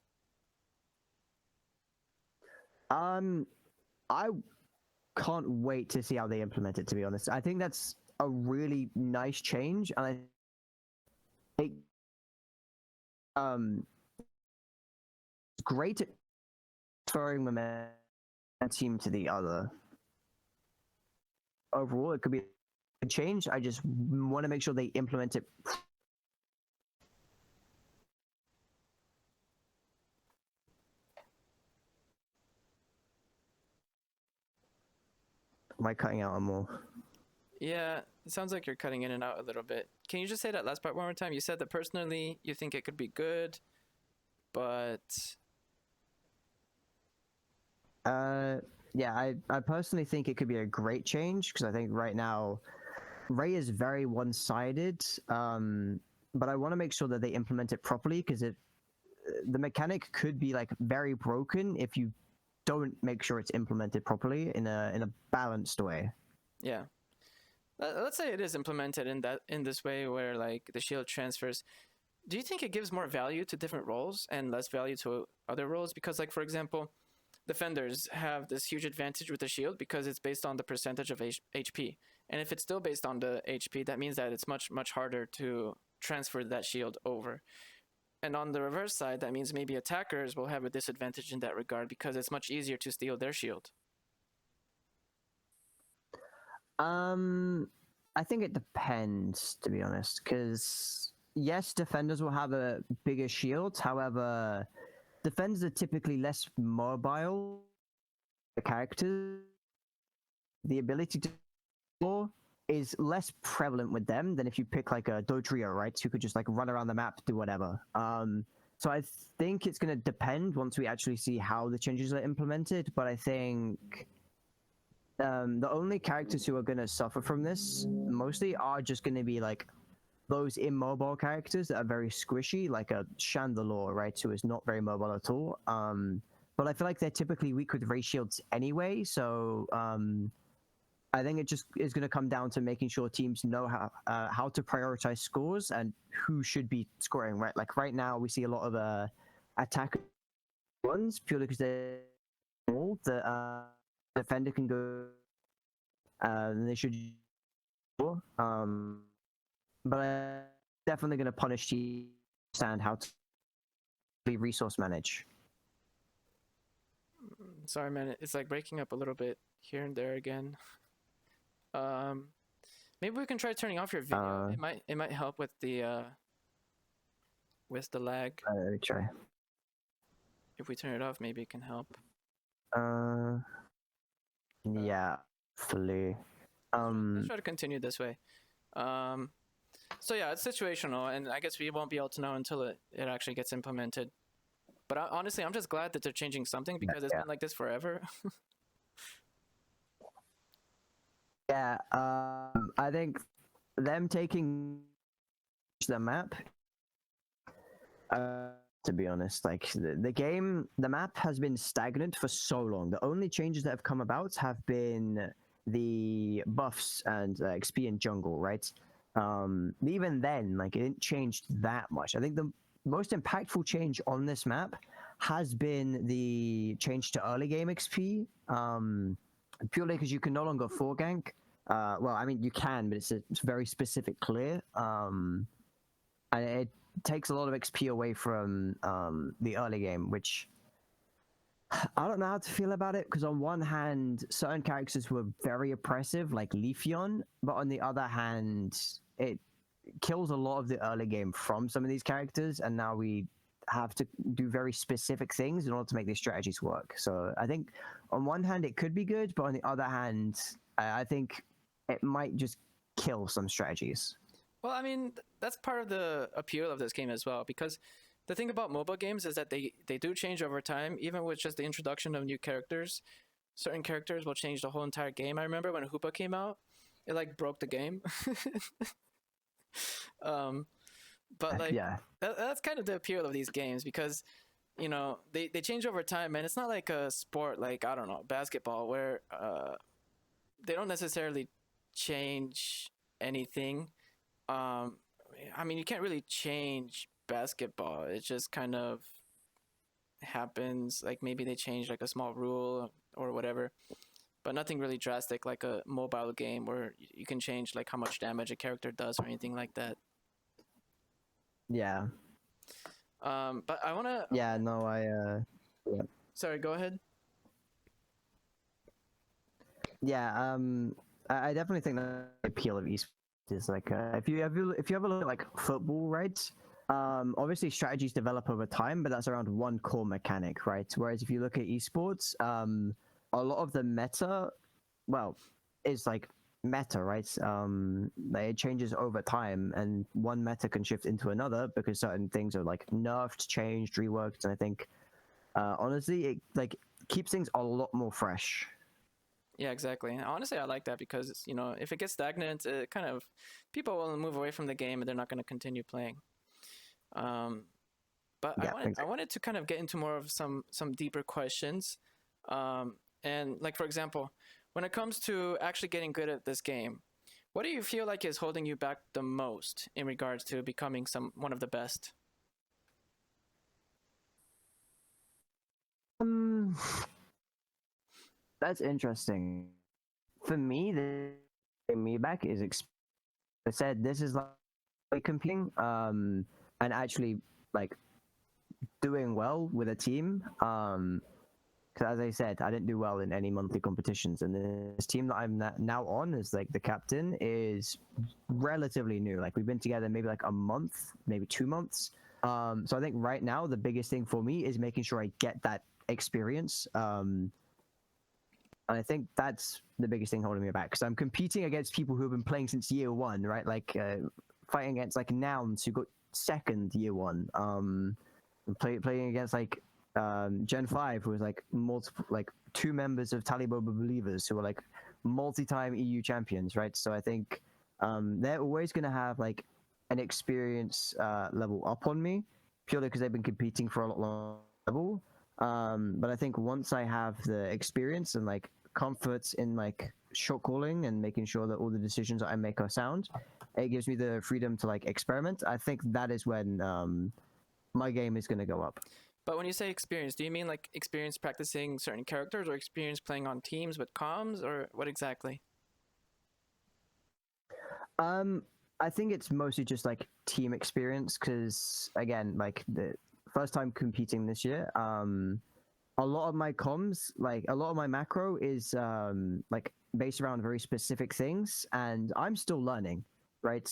S2: I can't wait to see how they implement it, to be honest. I think that's a really nice change, and I think it's great at transferring momentum to the other. Overall, it could be a change. I just want to make sure they implement it. Am I cutting out more?
S1: Yeah, it sounds like you're cutting in and out a little bit. Can you just say that last part one more time? You said that personally you think it could be good, but...
S2: Yeah, I personally think it could be a great change because I think right now Ray is very one-sided, but I want to make sure that they implement it properly because the mechanic could be like very broken if you don't make sure it's implemented properly in a balanced way.
S1: Yeah. Let's say it is implemented in this way where like the shield transfers. Do you think it gives more value to different roles and less value to other roles? Because like, for example, defenders have this huge advantage with the shield because it's based on the percentage of HP. And if it's still based on the HP, that means that it's much, much harder to transfer that shield over. And on the reverse side, that means maybe attackers will have a disadvantage in that regard because it's much easier to steal their shield.
S2: I think it depends, to be honest, because yes, defenders will have a bigger shield. However, defenders are typically less mobile. The characters, the ability to score is less prevalent with them than if you pick like a Dodrio, right? Who could just like run around the map, do whatever. So I think it's going to depend once we actually see how the changes are implemented. But I think the only characters who are going to suffer from this mostly are just going to be like those immobile characters that are very squishy, like a Chandelure, right, who is not very mobile at all. But I feel like they're typically weak with ray shields anyway, so I think it just is going to come down to making sure teams know how to prioritize scores and who should be scoring, right? Like right now, we see a lot of attack ones purely because they're small. The defender can go, and they should. But I'm definitely going to punish teams understand how to resource manage.
S1: Sorry, man. It's like breaking up a little bit here and there again. Maybe we can try turning off your video. It might help with the lag.
S2: Try.
S1: If we turn it off, maybe it can help.
S2: Yeah, hopefully.
S1: Let's try to continue this way. So yeah, it's situational, and I guess we won't be able to know until it actually gets implemented. But honestly, I'm just glad that they're changing something because it's been like this forever.
S2: Yeah, I think them taking the map, to be honest, like the map has been stagnant for so long. The only changes that have come about have been the buffs and XP in jungle, right? Even then, like it didn't change that much. I think the most impactful change on this map has been the change to early game XP, purely because you can no longer 4-gank. Well, I mean, you can, but it's very specific clear. And it takes a lot of XP away from the early game, which I don't know how to feel about it, because on one hand, certain characters were very oppressive, like Leafeon, but on the other hand, it kills a lot of the early game from some of these characters, and now we have to do very specific things in order to make these strategies work. So I think on one hand, it could be good, but on the other hand, I think it might just kill some strategies.
S1: Well, I mean, that's part of the appeal of this game as well, because the thing about mobile games is that they do change over time, even with just the introduction of new characters. Certain characters will change the whole entire game. I remember when Hoopa came out, it like broke the game. But like,
S2: yeah,
S1: that's kind of the appeal of these games, because you know they change over time, and it's not like a sport like, I don't know, basketball, where they don't necessarily change anything. I mean, you can't really change basketball. It just kind of happens. Like maybe they change like a small rule or whatever, but nothing really drastic like a mobile game where you can change like how much damage a character does or anything like that.
S2: Yeah.
S1: But I want to...
S2: Yeah, no, yeah.
S1: Sorry, go ahead.
S2: Yeah, I definitely think the appeal of esports is like, if you ever look at like football, right? Obviously strategies develop over time, but that's around one core mechanic, right? Whereas if you look at esports, a lot of the meta, well, is like meta, right? It changes over time, and one meta can shift into another because certain things are like nerfed, changed, reworked, and I think honestly it like keeps things a lot more fresh.
S1: Yeah, exactly. And honestly, I like that because, you know, if it gets stagnant, it kind of, people will move away from the game and they're not going to continue playing. But
S2: Yeah,
S1: I wanted to kind of get into more of some deeper questions. And like, for example, when it comes to actually getting good at this game, what do you feel like is holding you back the most in regards to becoming one of the best?
S2: That's interesting. For me, the me back is I said this is like competing and actually like doing well with a team. Because as I said, I didn't do well in any monthly competitions, and this team that I'm now on as like the captain is relatively new. Like we've been together maybe like a month, maybe 2 months. So I think right now the biggest thing for me is making sure I get that experience. And I think that's the biggest thing holding me back because I'm competing against people who have been playing since year one, right? Like fighting against like Nouns who got second year one. Playing against like Gen 5 who was like multiple, like two members of Taliboba Believers who were like multi-time EU champions, right? So I think they're always going to have like an experience level up on me purely because they've been competing for a lot longer level. But I think once I have the experience and like comfort in like shot calling and making sure that all the decisions that I make are sound, it gives me the freedom to like experiment. I think that is when my game is going to go up.
S1: But when you say experience, do you mean like experience practicing certain characters or experience playing on teams with comms or what exactly?
S2: I think it's mostly just like team experience because again, like the first time competing this year, a lot of my comms, like a lot of my macro is like based around very specific things, and I'm still learning, right?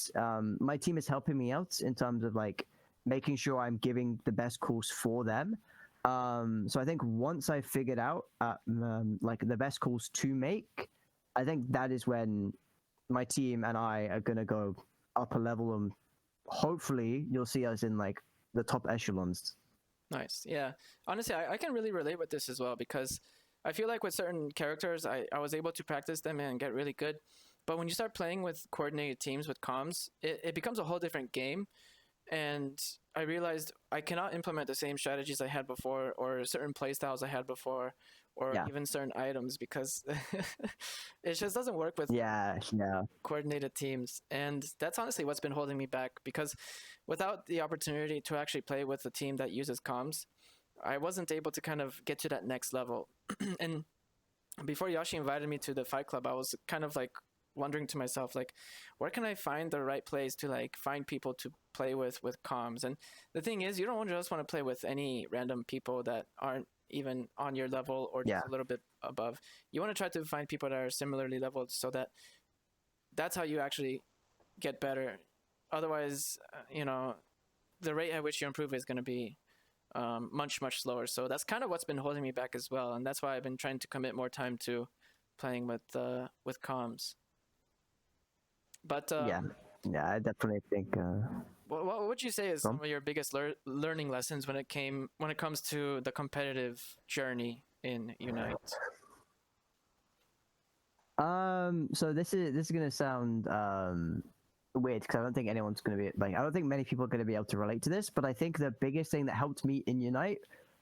S2: My team is helping me out in terms of like making sure I'm giving the best calls for them. So I think once I figured out like the best calls to make, I think that is when my team and I are gonna go up a level, and hopefully you'll see us in like the top echelons.
S1: Nice. Yeah. Honestly, I can really relate with this as well because I feel like with certain characters, I was able to practice them and get really good. But when you start playing with coordinated teams with comms, it becomes a whole different game. And I realized I cannot implement the same strategies I had before or certain playstyles I had before or
S2: Yeah.
S1: even certain items because it just doesn't work with
S2: Yeah, yeah,
S1: coordinated teams. And that's honestly what's been holding me back because without the opportunity to actually play with a team that uses comms, I wasn't able to kind of get to that next level. And before Yashi invited me to the Fight Club, I was kind of like wondering to myself, like, where can I find the right place to like find people to play with comms? And the thing is, you don't just want to play with any random people that aren't even on your level or just
S2: yeah,
S1: a little bit above. You want to try to find people that are similarly leveled so that that's how you actually get better. Otherwise, the rate at which you improve is going to be much slower. So that's kind of what's been holding me back as well, and that's why I've been trying to commit more time to playing with comms. But
S2: yeah, yeah. I definitely think.
S1: what would you say is
S2: Tom?
S1: some of your biggest learning lessons when it comes to the competitive journey in Unite?
S2: So this is gonna sound weird because I don't think anyone's gonna be like I don't think many people are gonna be able to relate to this, but I think the biggest thing that helped me in Unite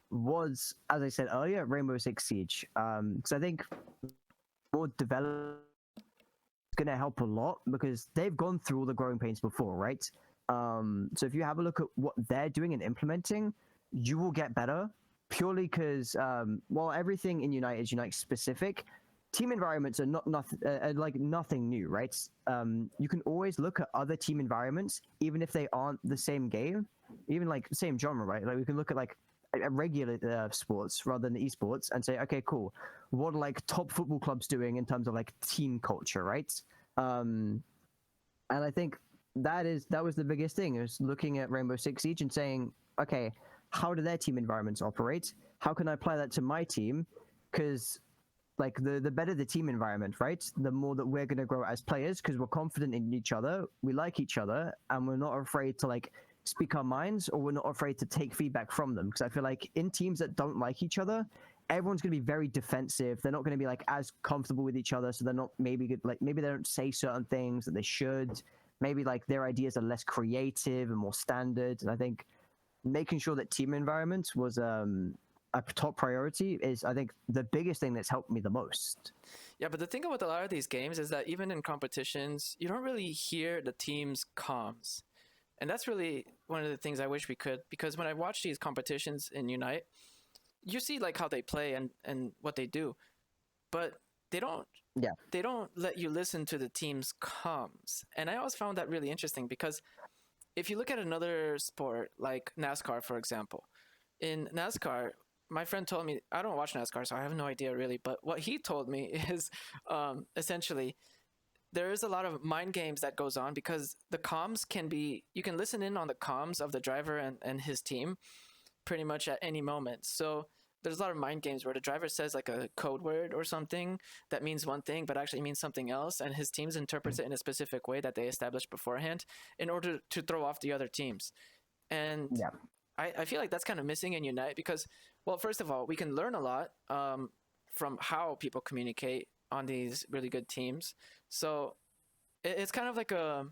S2: was, as I said earlier, Rainbow Six Siege. Because I think more development is gonna help a lot because they've gone through all the growing pains before, right? So if you have a look at what they're doing and implementing, you will get better purely because while everything in Unite is Unite specific, team environments are like nothing new, right? You can always look at other team environments, even if they aren't the same game, even like same genre, right? Like we can look at like a regular sports rather than esports and say, okay, cool. What are like top football clubs doing in terms of like team culture, right? And I think that was the biggest thing is looking at Rainbow Six Siege and saying, okay, how do their team environments operate? How can I apply that to my team? Because like the better the team environment, right? The more that we're going to grow as players because we're confident in each other, we like each other, and we're not afraid to like speak our minds or we're not afraid to take feedback from them. Because I feel like in teams that don't like each other, everyone's going to be very defensive. They're not going to be like as comfortable with each other, so they're not maybe good, like maybe they don't say certain things that they should. Maybe like their ideas are less creative and more standard. And I think making sure that team environment was a top priority is, I think, the biggest thing that's helped me the most.
S1: Yeah, but the thing about a lot of these games is that even in competitions, you don't really hear the team's comms. And that's really one of the things I wish we could, because when I watch these competitions in Unite, you see like how they play and what they do, but they don't
S2: Yeah.
S1: they don't let you listen to the team's comms. And I always found that really interesting because if you look at another sport like NASCAR, for example, in NASCAR, my friend told me, I don't watch NASCAR, so I have no idea really, but what he told me is essentially there is a lot of mind games that goes on because the comms can be, you can listen in on the comms of the driver and his team pretty much at any moment. So there's a lot of mind games where the driver says like a code word or something that means one thing but actually means something else, and his teams interprets it in a specific way that they established beforehand in order to throw off the other teams. And
S2: Yeah.
S1: I feel like that's kind of missing in Unite because, well, first of all, we can learn a lot from how people communicate on these really good teams. So it's kind of like a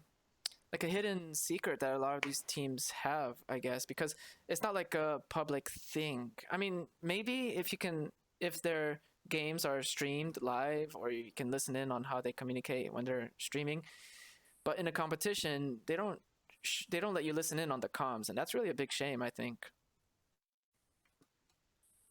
S1: hidden secret that a lot of these teams have, I guess, because it's not like a public thing. I mean, maybe if their games are streamed live, or you can listen in on how they communicate when they're streaming. But in a competition, they don't let you listen in on the comms, and that's really a big shame, I think.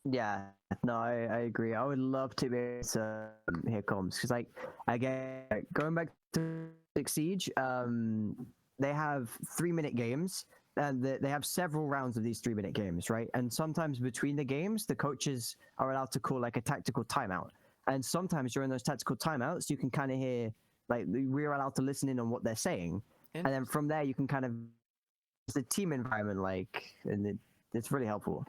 S2: Yeah, no, I agree. I would love to be able to hear comms because, like, again, going back to Siege, they have 3-minute games, and they have several rounds of these 3-minute games, right? And sometimes between the games, the coaches are allowed to call like a tactical timeout. And sometimes during those tactical timeouts, you can kind of hear, like, we're allowed to listen in on what they're saying, and then from there, you can kind of the team environment, like, and it's really helpful.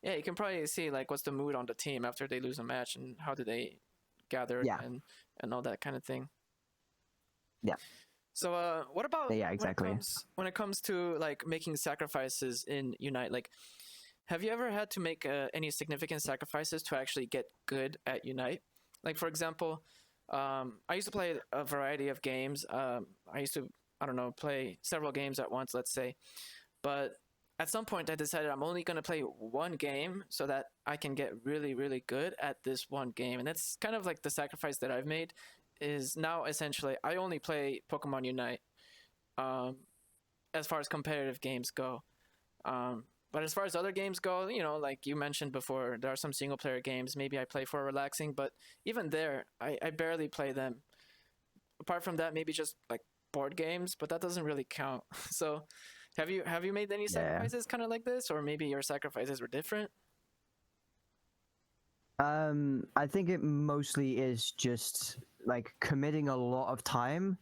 S1: Yeah, you can probably see like what's the mood on the team after they lose a match and how do they gather
S2: Yeah.
S1: and all that kind of thing.
S2: Yeah.
S1: So what about
S2: Yeah, exactly.
S1: when it comes to like making sacrifices in Unite? Like, have you ever had to make any significant sacrifices to actually get good at Unite? Like, for example, I used to play a variety of games. I used to, I don't know, play several games at once, let's say. But at some point, I decided I'm only going to play one game so that I can get really, really good at this one game. And that's kind of like the sacrifice that I've made is now essentially I only play Pokemon Unite as far as competitive games go. But as far as other games go, you know, like you mentioned before, there are some single player games maybe I play for relaxing, but even there, I barely play them. Apart from that, maybe just like board games, but that doesn't really count. So have you made any sacrifices kind of like this, or maybe your sacrifices were different?
S2: I think it mostly is just like committing a lot of time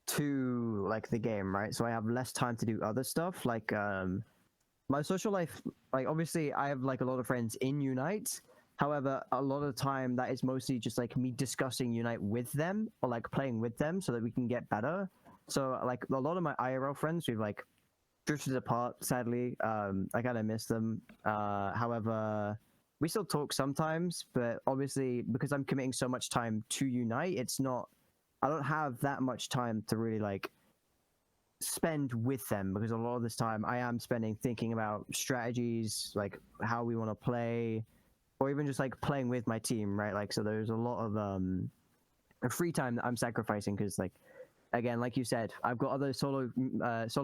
S2: to like the game, right? So I have less time to do other stuff. Like my social life, like obviously I have like a lot of friends in Unite. However, a lot of the time that is mostly just like me discussing Unite with them or like playing with them so that we can get better. So like a lot of my IRL friends, we've like drifted apart, sadly. I kind of miss them. However, we still talk sometimes, but obviously because I'm committing so much time to Unite, I don't have that much time to really like spend with them because a lot of this time I am spending thinking about strategies, like how we want to play, or even just like playing with my team, right? Like, so there's a lot of free time that I'm sacrificing because, like, again, like you said, I've got other solo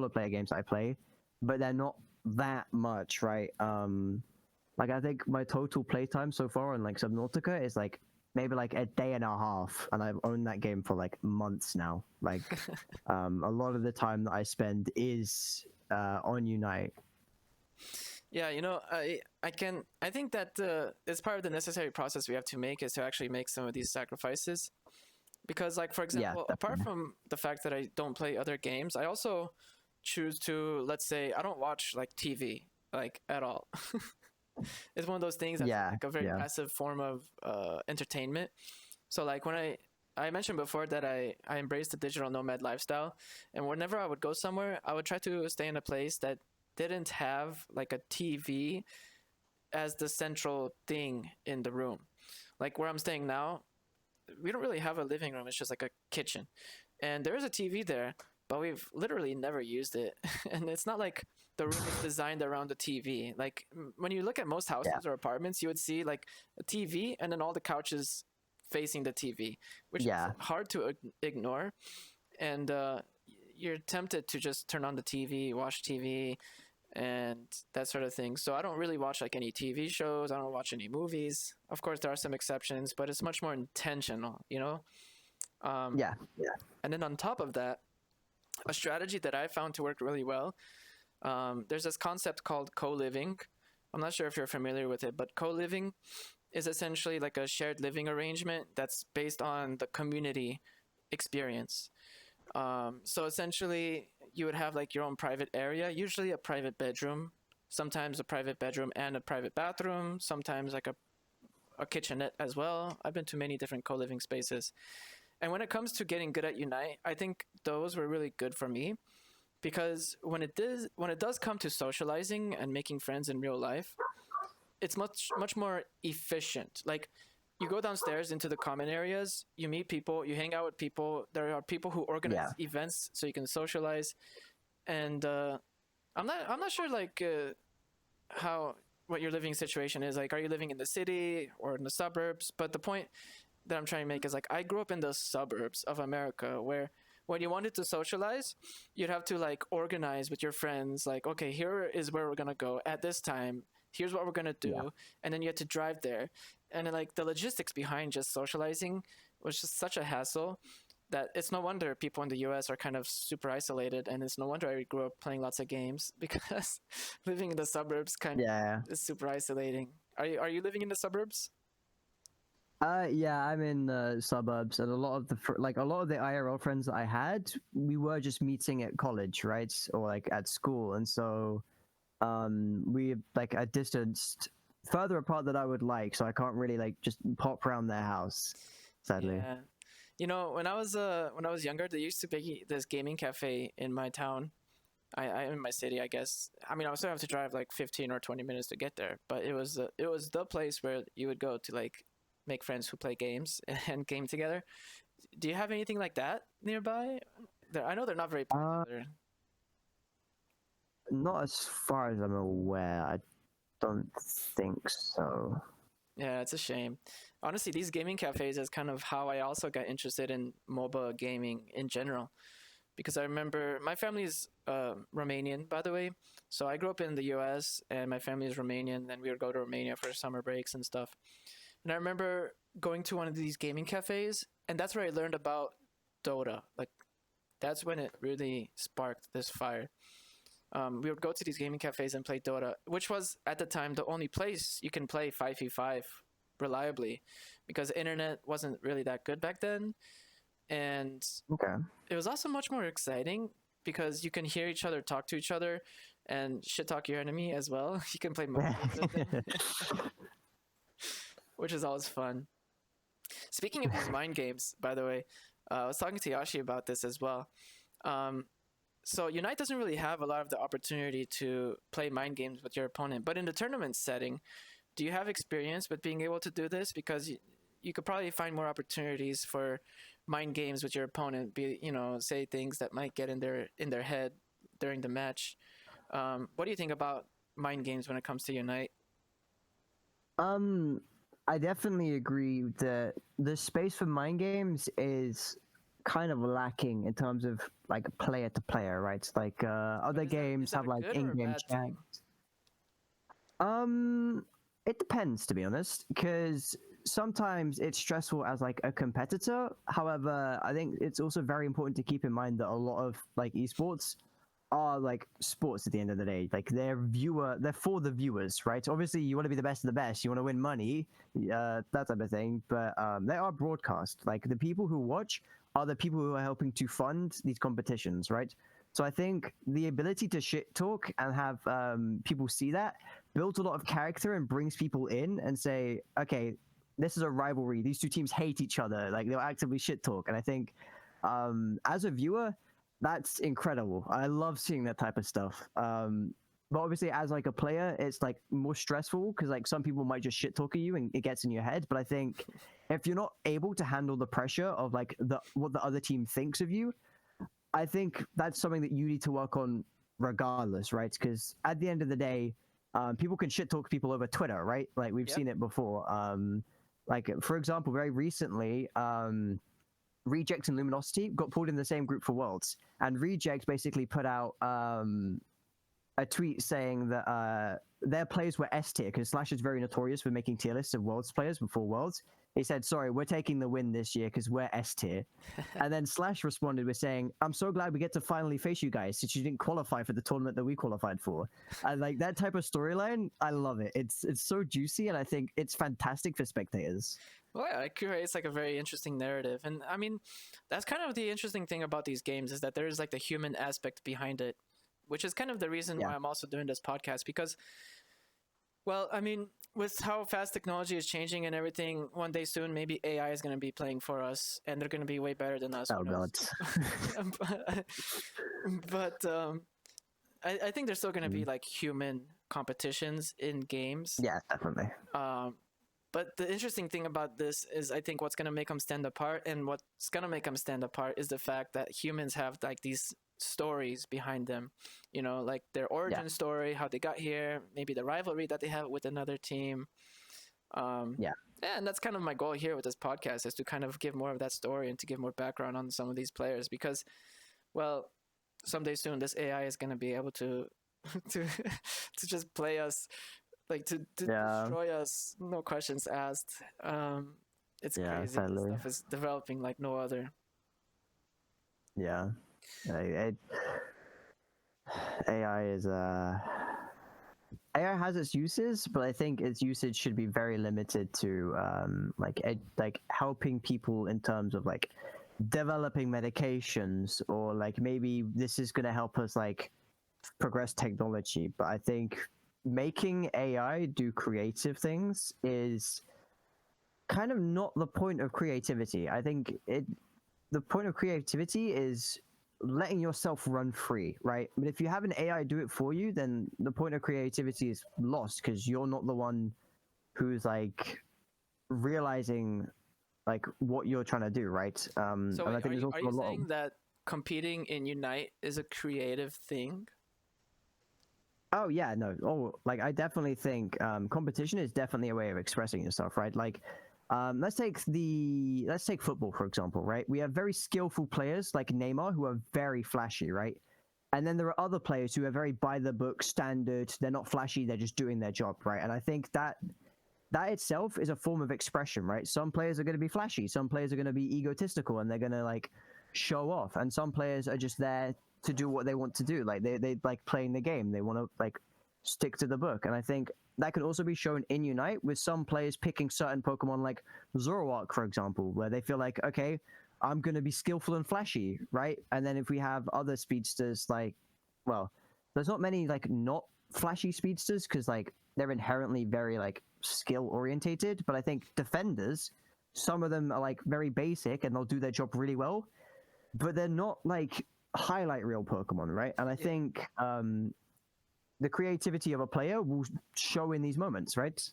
S2: player games that I play, but they're not that much, right? Like I think my total playtime so far on like Subnautica is like maybe like a day and a half, and I've owned that game for like months now. Like a lot of the time that I spend is on Unite.
S1: Yeah, you know, I think that it's part of the necessary process we have to make is to actually make some of these sacrifices. Because, like, for example, apart from the fact that I don't play other games, I also choose to, let's say, I don't watch like TV like at all. It's one of those things that's like a very passive form of entertainment. So like when I mentioned before that I embraced the digital nomad lifestyle, and whenever I would go somewhere, I would try to stay in a place that didn't have like a TV as the central thing in the room. Like where I'm staying now, we don't really have a living room. It's just like a kitchen, and there is a TV there, but we've literally never used it. And it's not like the room is designed around the TV. Like when you look at most houses or apartments, you would see like a TV and then all the couches facing the TV, which is hard to ignore. And you're tempted to just turn on the TV, watch TV, and that sort of thing. So I don't really watch like any TV shows. I don't watch any movies. Of course, there are some exceptions, but it's much more intentional, you know? And then on top of that, a strategy that I found to work really well, there's this concept called co-living, I'm not sure if you're familiar with it, but co-living is essentially like a shared living arrangement that's based on the community experience. So essentially, you would have like your own private area, usually a private bedroom, sometimes a private bedroom and a private bathroom, sometimes like a kitchenette as well. I've been to many different co-living spaces. And when it comes to getting good at Unite, I think those were really good for me because when it does come to socializing and making friends in real life, it's much more efficient. Like you go downstairs into the common areas, you meet people, you hang out with people. There are people who organize events so you can socialize. And I'm not sure like how what your living situation is. Like, are you living in the city or in the suburbs? But the point that I'm trying to make is like I grew up in the suburbs of America where when you wanted to socialize, you'd have to like organize with your friends. Like, okay, here is where we're gonna go at this time. Here's what we're gonna do, and then you had to drive there. And then, like the logistics behind just socializing was just such a hassle that it's no wonder people in the US are kind of super isolated, and it's no wonder I grew up playing lots of games because living in the suburbs kind of is super isolating. Are you living in the suburbs?
S2: Yeah, I'm in the suburbs, and a lot of a lot of the IRL friends that I had, we were just meeting at college, right, or like at school, and so we like a distanced further apart than I would like, so I can't really like just pop around their house, sadly.
S1: Yeah. You know, when I was younger, there used to be this gaming cafe in my town. I in my city, I guess. I mean, I would still have to drive like 15 or 20 minutes to get there, but it was the place where you would go to like make friends who play games and game together. Do you have anything like that nearby? I know they're not very popular.
S2: Not as far as I'm aware. I don't think so.
S1: Yeah, it's a shame. Honestly, these gaming cafes is kind of how I also got interested in MOBA gaming in general. Because I remember my family is Romanian, by the way. So I grew up in the US and my family is Romanian. And we would go to Romania for summer breaks and stuff. And I remember going to one of these gaming cafes, and that's where I learned about Dota. Like, that's when it really sparked this fire. We would go to these gaming cafes and play Dota, which was at the time the only place you can play 5v5 reliably because internet wasn't really that good back then. And it was also much more exciting because you can hear each other talk to each other and shit talk your enemy as well. You can play mind games with them, which is always fun. Speaking of these mind games, by the way, I was talking to Yashi about this as well. So Unite doesn't really have a lot of the opportunity to play mind games with your opponent, but in the tournament setting, do you have experience with being able to do this? Because you could probably find more opportunities for mind games with your opponent. Say things that might get in their head during the match. What do you think about mind games when it comes to Unite?
S2: I definitely agree that the space for mind games is kind of lacking in terms of like player to player, right? It's like other games have like in-game chat. It depends, to be honest, because sometimes it's stressful as like a competitor. However, I think it's also very important to keep in mind that a lot of like esports are like sports at the end of the day. Like they're for the viewers, right? Obviously, you want to be the best of the best. You want to win money, that type of thing. But they are broadcast. Like the people who watch are the people who are helping to fund these competitions, right? So I think the ability to shit talk and have people see that builds a lot of character and brings people in and say, okay, this is a rivalry. These two teams hate each other. Like they'll actively shit talk. And I think as a viewer, that's incredible. I love seeing that type of stuff. But obviously, as like a player, it's like more stressful because like some people might just shit talk at you and it gets in your head. But I think if you're not able to handle the pressure of like what the other team thinks of you, I think that's something that you need to work on regardless, right? Because at the end of the day, people can shit talk people over Twitter, right? Like we've seen it before. Like for example, very recently, Reject and Luminosity got pulled in the same group for Worlds, and Reject basically put out a tweet saying that their players were S tier because Slash is very notorious for making tier lists of Worlds players before Worlds, He said, "Sorry, we're taking the win this year because we're S tier." And then Slash responded with saying, "I'm so glad we get to finally face you guys since you didn't qualify for the tournament that we qualified for." And like that type of storyline, I love it. It's so juicy, and I think it's fantastic for spectators.
S1: Well, yeah, it creates like a very interesting narrative, and I mean, that's kind of the interesting thing about these games is that there is like the human aspect behind it, which is kind of the reason why
S2: Yeah.
S1: I'm also doing this podcast because, well, I mean, with how fast technology is changing and everything, one day soon maybe AI is going to be playing for us, and they're going to be way better than us.
S2: Oh
S1: Who knows?
S2: god.
S1: but I think there's still going to be
S2: Mm.
S1: like human competitions in games.
S2: Yeah, definitely.
S1: But the interesting thing about this is I think what's going to make them stand apart, and what's going to make them stand apart is the fact that humans have like these stories behind them, you know, like their origin story, how they got here, maybe the rivalry that they have with another team.
S2: Yeah.
S1: And that's kind of my goal here with this podcast, is to kind of give more of that story and to give more background on some of these players, because, well, someday soon this AI is going to be able to to to just play us, like to
S2: Yeah.
S1: destroy us, no questions asked. It's
S2: Yeah,
S1: crazy. This
S2: sadly.
S1: stuff is developing like no other.
S2: Yeah. AI is AI has its uses, but I think its usage should be very limited to like helping people in terms of like developing medications, or like maybe this is going to help us like progress technology. But I think making AI do creative things is kind of not the point of creativity. I think the point of creativity is letting yourself run free, right? But if you have an AI do it for you, then the point of creativity is lost because you're not the one who's like realizing like what you're trying to do, right?
S1: So
S2: And I
S1: wait,
S2: think there's
S1: are
S2: also
S1: you
S2: a lot
S1: saying
S2: of,
S1: that competing in Unite is a creative thing?
S2: oh yeah, no, oh, like I definitely think competition is definitely a way of expressing yourself, right? Like let's take football for example, right? We have very skillful players like Neymar who are very flashy, right? And then there are other players who are very by the book standard. They're not flashy, they're just doing their job, right? And I think that itself is a form of expression, right? Some players are going to be flashy, some players are going to be egotistical, and they're going to like show off, and some players are just there to do what they want to do, like they like playing the game, they want to like stick to the book. And I think that can also be shown in Unite with some players picking certain Pokemon like Zoroark, for example, where they feel like, okay, I'm going to be skillful and flashy, right? And then if we have other speedsters, like, well, there's not many like not flashy speedsters because like they're inherently very like skill orientated. But I think defenders, some of them are like very basic and they'll do their job really well, but they're not like highlight reel Pokemon, right? And I
S1: Yeah.
S2: think the creativity of a player will show in these moments, right?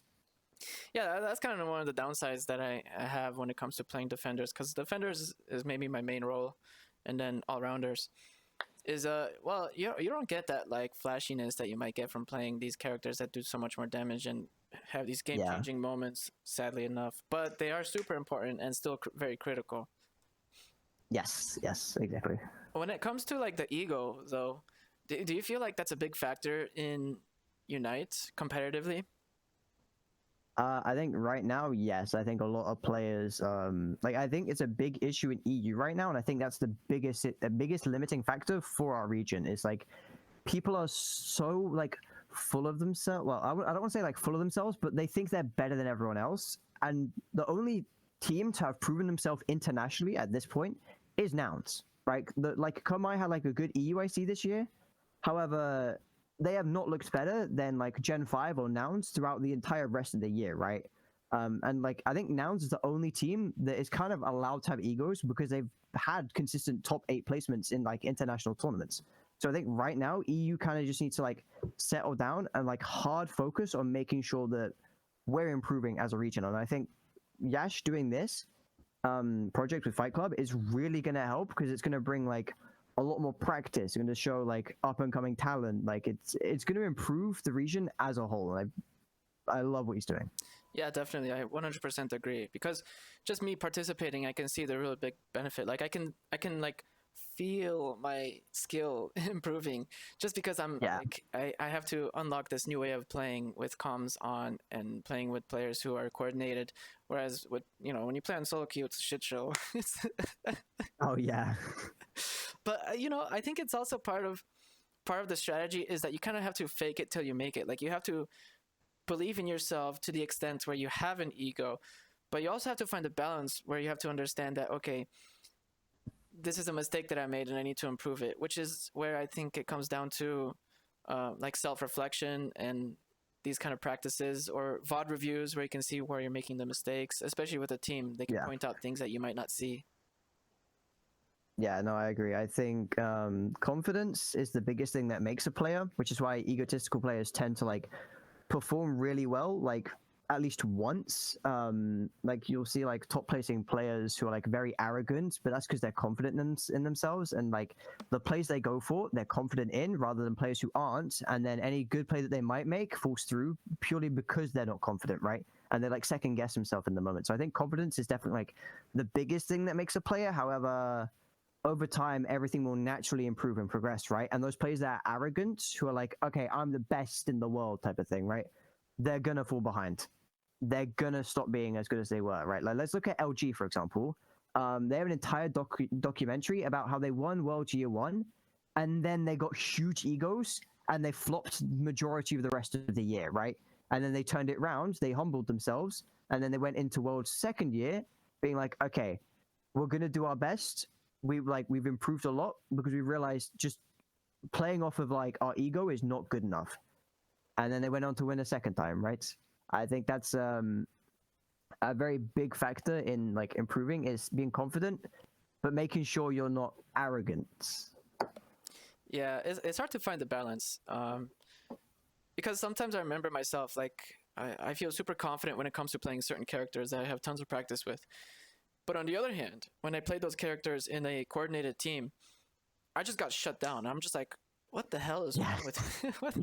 S1: Yeah, that's kind of one of the downsides that I have when it comes to playing defenders, because defenders is maybe my main role, and then all rounders is well, you don't get that like flashiness that you might get from playing these characters that do so much more damage and have these game changing moments, sadly enough, but they are super important and still very critical.
S2: Yes, exactly.
S1: When it comes to like the ego though, do you feel like that's a big factor in Unite competitively?
S2: I think right now, yes. I think a lot of players, like I think it's a big issue in EU right now, and I think that's the biggest limiting factor for our region. Is like people are so like full of themselves. Well, I don't want to say like full of themselves, but they think they're better than everyone else. And the only team to have proven themselves internationally at this point is Nouns, right? Like Komai had like a good EUIC this year. However, they have not looked better than like Gen 5 or Nouns throughout the entire rest of the year, right? And like I think Nouns is the only team that is kind of allowed to have egos because they've had consistent top 8 placements in like international tournaments. So I think right now EU kind of just needs to like settle down and like hard focus on making sure that we're improving as a region. And I think Yash doing this project with Fight Club is really going to help because it's going to bring like a lot more practice. It's going to show like up and coming talent. Like it's going to improve the region as a whole. And I love what he's doing.
S1: Yeah, definitely. I 100% agree, because just me participating, I can see the real big benefit. Like I can like feel my skill improving just because I'm
S2: Yeah.
S1: like I have to unlock this new way of playing with comms on and playing with players who are coordinated. Whereas with when you play on solo queue, it's a shit show. It's
S2: Oh yeah.
S1: but I think it's also part of the strategy is that you kind of have to fake it till you make it. Like you have to believe in yourself to the extent where you have an ego, but you also have to find a balance where you have to understand that, okay, this is a mistake that I made and I need to improve it, which is where I think it comes down to like self-reflection and these kind of practices, or VOD reviews where you can see where you're making the mistakes, especially with a team. They can
S2: Yeah.
S1: point out things that you might not see.
S2: Yeah, no, I agree. I think confidence is the biggest thing that makes a player, which is why egotistical players tend to like perform really well, like at least once. Like you'll see like top placing players who are like very arrogant, but that's because they're confident in themselves, and like the plays they go for, they're confident in, rather than players who aren't. And then any good play that they might make falls through purely because they're not confident, right? And they like second guess themselves in the moment. So I think confidence is definitely like the biggest thing that makes a player. However, over time, everything will naturally improve and progress, right? And those players that are arrogant, who are like, okay, I'm the best in the world type of thing, right? They're gonna fall behind. They're gonna stop being as good as they were, right? Like, let's look at LG, for example. They have an entire documentary about how they won World Year One, and then they got huge egos, and they flopped majority of the rest of the year, right? And then they turned it round, they humbled themselves, and then they went into World's second year, being like, okay, we're gonna do our best. We've improved a lot because we realized just playing off of like our ego is not good enough. And then they went on to win a second time, right? I think that's a very big factor in like improving is being confident, but making sure you're not arrogant.
S1: Yeah, it's hard to find the balance, because sometimes I remember myself, like I feel super confident when it comes to playing certain characters that I have tons of practice with. But on the other hand, when I played those characters in a coordinated team, I just got shut down. I'm just like, what the hell is wrong with what?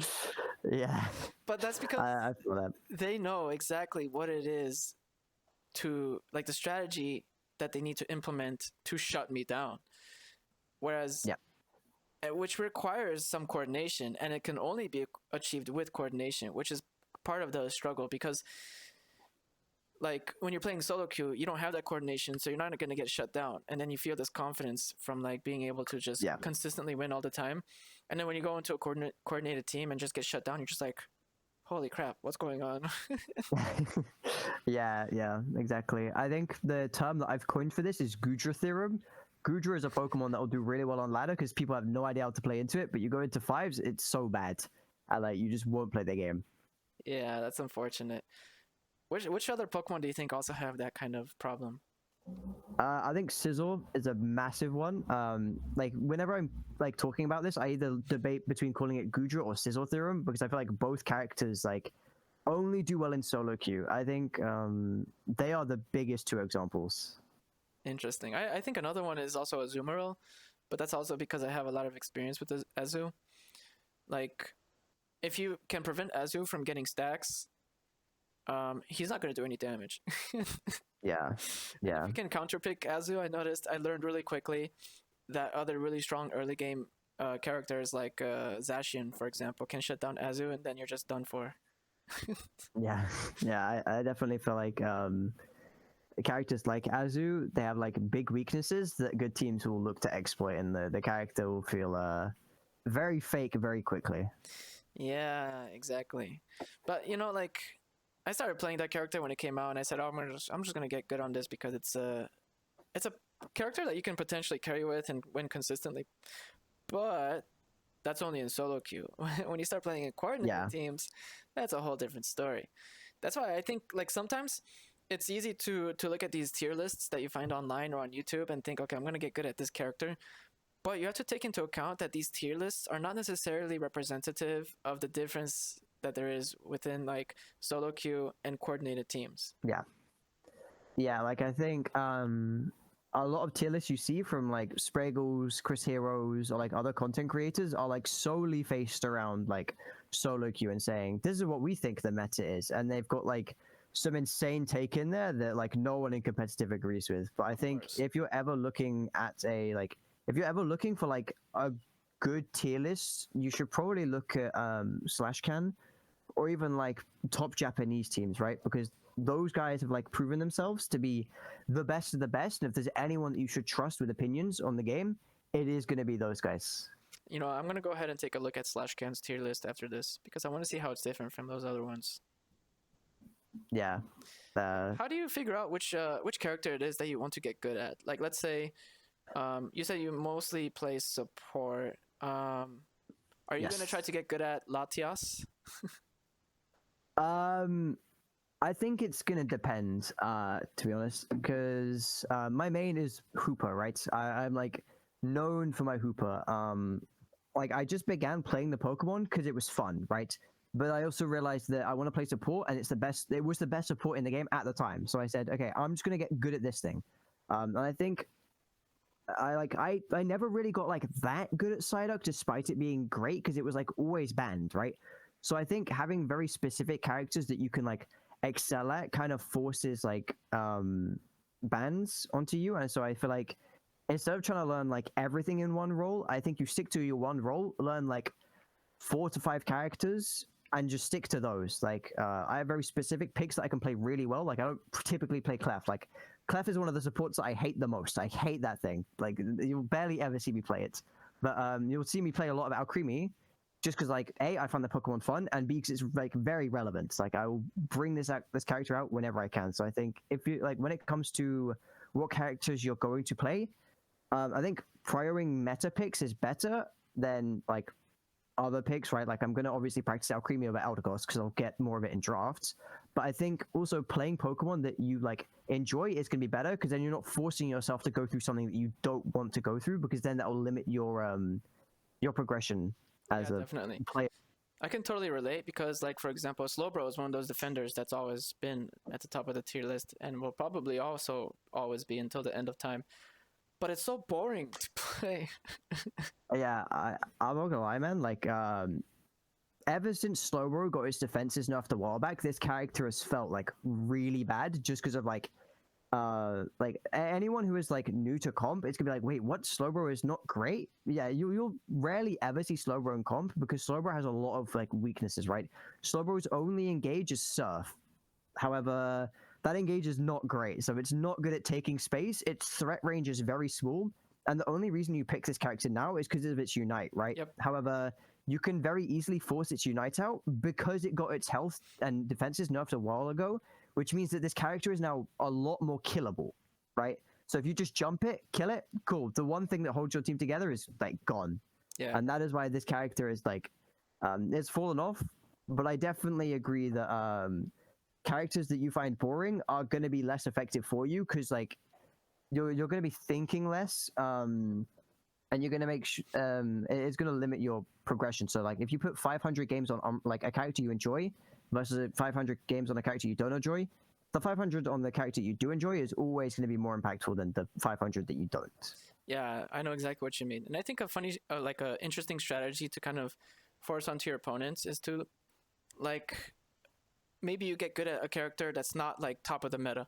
S2: Yeah,
S1: But that's because
S2: I feel that.
S1: they know exactly what it is to like the strategy that they need to implement to shut me down. Whereas,
S2: Yeah.
S1: which requires some coordination, and it can only be achieved with coordination, which is part of the struggle because like when you're playing solo queue, you don't have that coordination, so you're not going to get shut down. And then you feel this confidence from like being able to just consistently win all the time. And then when you go into a coordinated team and just get shut down, you're just like, holy crap, what's going on?
S2: Yeah, exactly. I think the term that I've coined for this is Gudra theorem. Gudra is a Pokemon that will do really well on ladder because people have no idea how to play into it, but you go into fives, it's so bad. And like you just won't play the game.
S1: Yeah, that's unfortunate. Which other Pokemon do you think also have that kind of problem?
S2: I think Sizzle is a massive one. Like whenever I'm like talking about this, I either debate between calling it Gudra or Sizzle theorem because I feel like both characters like only do well in solo queue. I think they are the biggest two examples.
S1: Interesting. I think another one is also Azumarill, but that's also because I have a lot of experience with Azu. Like, if you can prevent Azu from getting stacks, he's not going to do any damage.
S2: Yeah.
S1: If you can counterpick Azu, I noticed I learned really quickly that other really strong early game characters like Zacian, for example, can shut down Azu, and then you're just done for.
S2: Yeah. I definitely feel like characters like Azu, they have like big weaknesses that good teams will look to exploit, and the character will feel very fake very quickly.
S1: Yeah, exactly. But like I started playing that character when it came out, and I said, "Oh, I'm just gonna get good on this because it's a character that you can potentially carry with and win consistently." But that's only in solo queue. When you start playing in coordinated teams, that's a whole different story. That's why I think like sometimes it's easy to look at these tier lists that you find online or on YouTube and think, okay, I'm gonna get good at this character. But you have to take into account that these tier lists are not necessarily representative of the difference that there is within like solo queue and coordinated teams.
S2: Yeah, like I think a lot of tier lists you see from like Spraggles, Chris Heroes, or like other content creators are like solely faced around like solo queue and saying this is what we think the meta is, and they've got like some insane take in there that like no one in competitive agrees with. But I think if you're ever looking at a like if you're ever looking for like a good tier list, you should probably look at SlashCan or even like top Japanese teams, right? Because those guys have like proven themselves to be the best of the best. And if there's anyone that you should trust with opinions on the game, it is going to be those guys.
S1: You know, I'm gonna go ahead and take a look at SlashCan's tier list after this because I want to see how it's different from those other ones.
S2: Yeah.
S1: How do you figure out which character it is that you want to get good at? Like, let's say, you said you mostly play support. Are you gonna
S2: Yes.
S1: try to get good at Latias?
S2: I think it's gonna depend, to be honest, because my main is Hooper, right? I'm like known for my Hooper. Like I just began playing the Pokemon because it was fun, right? But I also realized that I want to play support, and it was the best support in the game at the time. So I said, okay, I'm just gonna get good at this thing. And I think I never really got like that good at Psyduck, despite it being great because it was like always banned, right? So I think having very specific characters that you can like excel at kind of forces like bans onto you, and so I feel like instead of trying to learn like everything in one role, I think you stick to your one role, learn like 4 to 5 characters, and just stick to those. Like I have very specific picks that I can play really well. Like I don't typically play Clef. Like Clef is one of the supports that I hate the most. I hate that thing. Like you'll barely ever see me play it, but you'll see me play a lot of Alcremie, just because like A, I find the Pokemon fun, and B, because it's like very relevant. Like I will bring this character out whenever I can. So I think if you like when it comes to what characters you're going to play, I think prioring meta picks is better than like other picks, right? Like I'm going to obviously practice Alcremie over Eldegoss because I'll get more of it in drafts. But I think also playing Pokemon that you like enjoy is going to be better because then you're not forcing yourself to go through something that you don't want to go through, because then that will limit your progression as
S1: Yeah,
S2: a
S1: definitely.
S2: player.
S1: I can totally relate because, like, for example, Slowbro is one of those defenders that's always been at the top of the tier list and will probably also always be until the end of time. But it's so boring to play.
S2: Yeah, I'm not gonna lie, man. Like, ever since Slowbro got his defenses nerfed a while back, this character has felt like really bad just because of like anyone who is like new to comp, it's gonna be like, wait, what? Slowbro is not great. Yeah, you'll rarely ever see Slowbro in comp because Slowbro has a lot of like weaknesses, right? Slowbro's only engage is Surf. However, that engage is not great, so it's not good at taking space. Its threat range is very small, and the only reason you pick this character now is because of its Unite, right?
S1: Yep.
S2: However, you can very easily force its Unite out because it got its health and defenses nerfed a while ago, which means that this character is now a lot more killable, right? So if you just jump it, kill it, cool. The one thing that holds your team together is like gone.
S1: Yeah.
S2: And that is why this character is like, it's fallen off. But I definitely agree that characters that you find boring are going to be less effective for you because like you're going to be thinking less, and you're going to make it's going to limit your progression. So like if you put 500 games on like a character you enjoy versus 500 games on a character you don't enjoy, the 500 on the character you do enjoy is always going to be more impactful than the 500 that you don't.
S1: Yeah, I know exactly what you mean. And I think a funny, like a interesting strategy to kind of force onto your opponents is to, like, maybe you get good at a character that's not like top of the meta,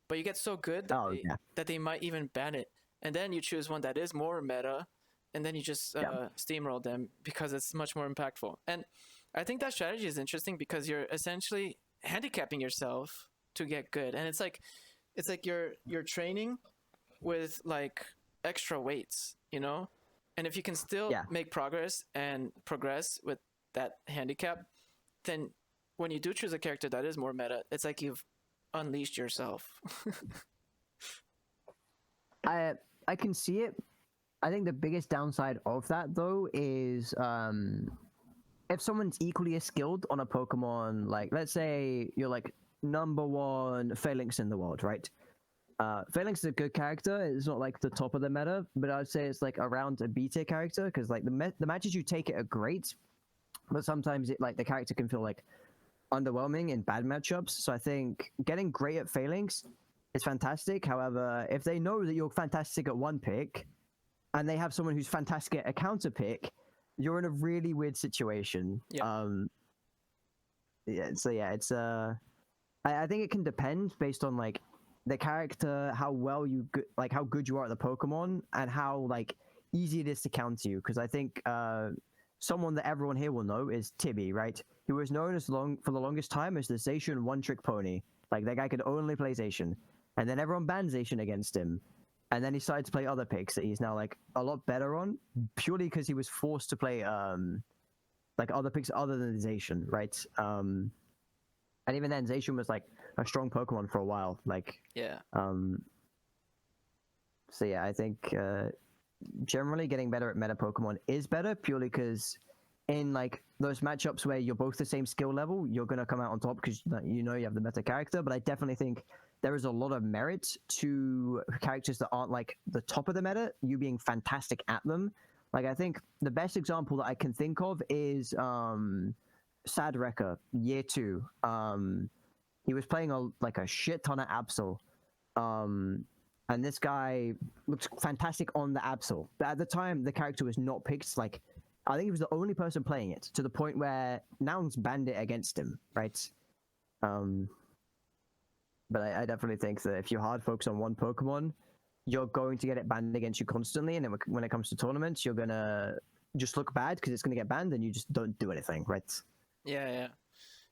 S1: but you get so good that that they might even ban it, and then you choose one that is more meta, and then you just steamroll them because it's much more impactful. And I think that strategy is interesting because you're essentially handicapping yourself to get good, and it's like you're training with like extra weights, you know? And if you can still make progress and progress with that handicap, then when you do choose a character that is more meta, it's like you've unleashed yourself.
S2: I can see it. I think the biggest downside of that though is if someone's equally as skilled on a Pokemon, like let's say you're like #1 Phalanx in the world, right? Phalanx is a good character. It's not like the top of the meta, but I'd say it's like around a B tier character because like the matches you take it are great, but sometimes it like the character can feel like underwhelming in bad matchups. So I think getting great at Phalanx is fantastic. However, if they know that you're fantastic at one pick and they have someone who's fantastic at a counter pick, you're in a really weird situation.
S1: Yeah.
S2: So yeah, it's I think it can depend based on like the character, how well you like how good you are at the Pokemon, and how like easy it is to counter you. Because I think someone that everyone here will know is Tibby, right? Who was known for the longest time as the Zacian one-trick pony. Like that guy could only play Zacian, and then everyone banned Zacian against him. And then he started to play other picks that he's now like a lot better on, purely because he was forced to play like other picks other than Zacian, right? And even then, Zacian was like a strong Pokemon for a while. Like,
S1: Yeah.
S2: So yeah, I think generally getting better at meta Pokemon is better, purely because in like those matchups where you're both the same skill level, you're gonna come out on top because you know you have the better character. But I definitely think there is a lot of merit to characters that aren't like the top of the meta, you being fantastic at them. Like I think the best example that I can think of is Sad Rekka, year 2. He was playing a shit ton of Absol. And this guy looked fantastic on the Absol. But at the time, the character was not picked. Like, I think he was the only person playing it, to the point where Nouns banned it against him, right? But I definitely think that if you hard focus on one Pokemon, you're going to get it banned against you constantly. And then when it comes to tournaments, you're going to just look bad because it's going to get banned and you just don't do anything, right?
S1: Yeah.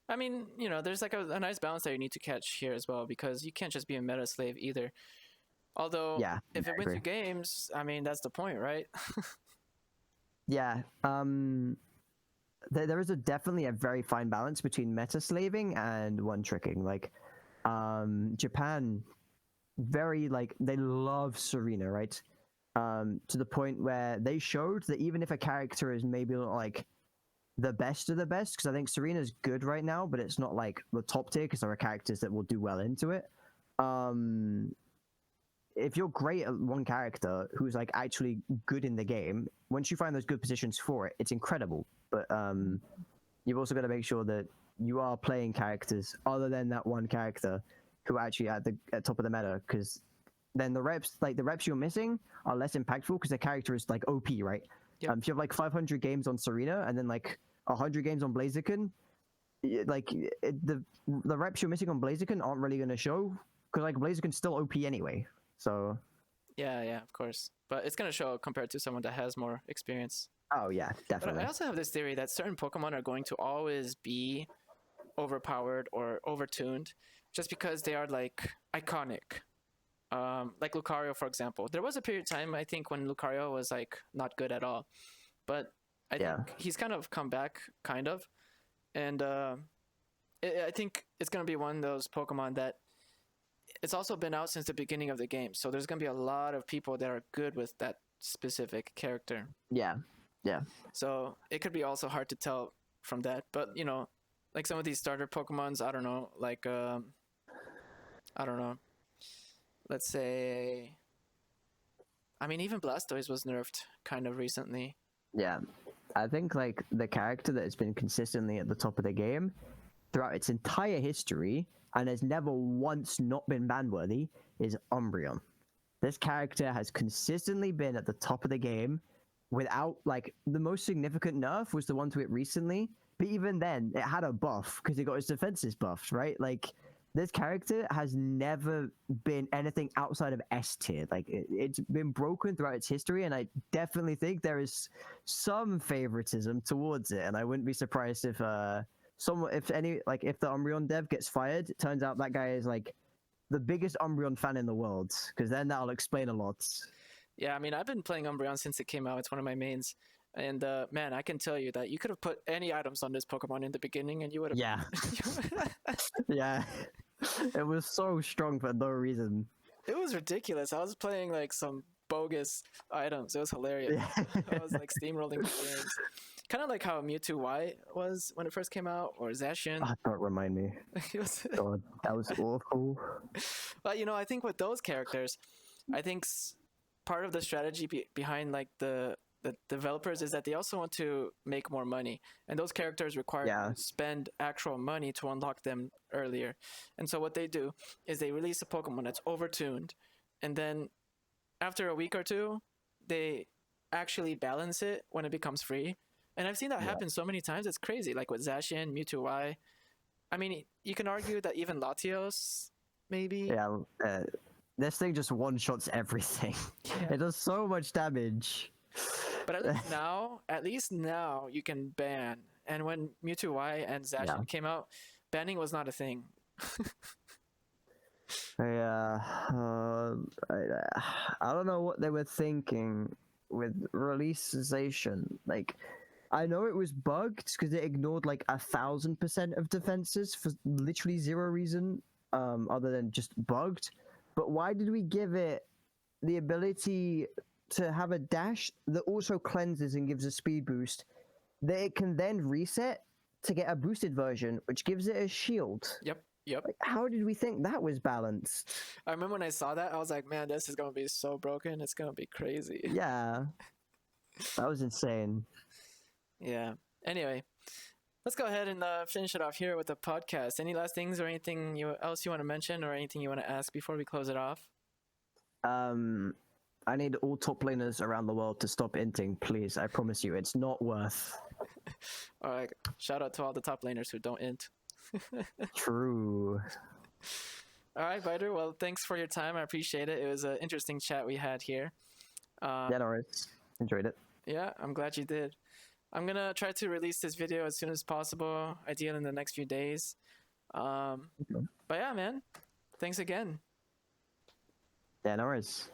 S1: I mean, there's like a nice balance that you need to catch here as well, because you can't just be a meta slave either. Although,
S2: yeah,
S1: if it wins you games, I mean, that's the point, right?
S2: Yeah. There is definitely a very fine balance between meta slaving and one tricking. Like, Japan, they love Serena, right? To the point where they showed that even if a character is maybe not like the best of the best, because I think Serena's good right now, but it's not like the top tier, because there are characters that will do well into it. If you're great at one character who's like actually good in the game, once you find those good positions for it, it's incredible. But you've also got to make sure that you are playing characters other than that one character who are actually at top of the meta, because then the reps you're missing are less impactful because the character is like OP, right?
S1: Yep.
S2: If you have like 500 games on Serena and then like 100 games on Blaziken, the reps you're missing on Blaziken aren't really going to show, because like Blaziken's still OP anyway. So
S1: yeah, of course. But it's going to show compared to someone that has more experience.
S2: Oh yeah, definitely.
S1: But I also have this theory that certain Pokemon are going to always be overpowered or overtuned just because they are like iconic. Like Lucario, for example. There was a period of time, I think, when Lucario was like not good at all. But I think he's kind of come back, kind of. And I think it's going to be one of those Pokemon that it's also been out since the beginning of the game. So there's going to be a lot of people that are good with that specific character.
S2: Yeah.
S1: So it could be also hard to tell from that. But, like some of these starter Pokemons, I don't know, like, I don't know. Let's say, I mean, even Blastoise was nerfed kind of recently.
S2: Yeah. I think like the character that has been consistently at the top of the game throughout its entire history and has never once not been ban-worthy is Umbreon. This character has consistently been at the top of the game without, like, the most significant nerf was the one to it recently, but even then, it had a buff because it got its defenses buffed, right? Like, this character has never been anything outside of S tier. Like, it's been broken throughout its history, and I definitely think there is some favoritism towards it, and I wouldn't be surprised if the Umbreon dev gets fired, it turns out that guy is like the biggest Umbreon fan in the world, because then that'll explain a lot.
S1: Yeah, I mean, I've been playing Umbreon since it came out. It's one of my mains. And man, I can tell you that you could have put any items on this Pokemon in the beginning and you would have...
S2: Yeah. Yeah. It was so strong for no reason.
S1: It was ridiculous. I was playing like some bogus items. It was hilarious.
S2: Yeah.
S1: I was like steamrolling games. Kind of like how Mewtwo Y was when it first came out, or Zacian.
S2: Oh, don't remind me. God, that was awful.
S1: But I think with those characters, I think part of the strategy behind like the developers is that they also want to make more money, and those characters require you to spend actual money to unlock them earlier. And so what they do is they release a Pokemon that's overtuned, and then after a week or two, they actually balance it when it becomes free. And I've seen that happen so many times. It's crazy. Like with Zacian, Mewtwo Y. I mean, you can argue that even Latios, maybe.
S2: Yeah, this thing just one-shots everything.
S1: Yeah.
S2: It does so much damage.
S1: But at least now you can ban. And when Mewtwo Y and Zacian
S2: Yeah.
S1: came out, banning was not a thing.
S2: Yeah, I don't know what they were thinking with releaseization. Like, I know it was bugged because it ignored like 1,000% of defenses for literally zero reason, other than just bugged. But why did we give it the ability to have a dash that also cleanses and gives a speed boost that it can then reset to get a boosted version, which gives it a shield?
S1: Yep.
S2: Like, how did we think that was balanced?
S1: I remember when I saw that, I was like, man, this is gonna be so broken. It's gonna be crazy.
S2: Yeah, that was insane.
S1: Yeah. Anyway, let's go ahead and finish it off here with the podcast. Any last things or anything else you want to mention or anything you want to ask before we close it off?
S2: I need all top laners around the world to stop inting, please. I promise you, it's not worth.
S1: All right. Shout out to all the top laners who don't int.
S2: True.
S1: All right, Vider. Well, thanks for your time. I appreciate it. It was an interesting chat we had here.
S2: Yeah, no worries. Enjoyed it.
S1: Yeah, I'm glad you did. I'm going to try to release this video as soon as possible, ideally in the next few days. But yeah, man, thanks again.
S2: Yeah, no worries.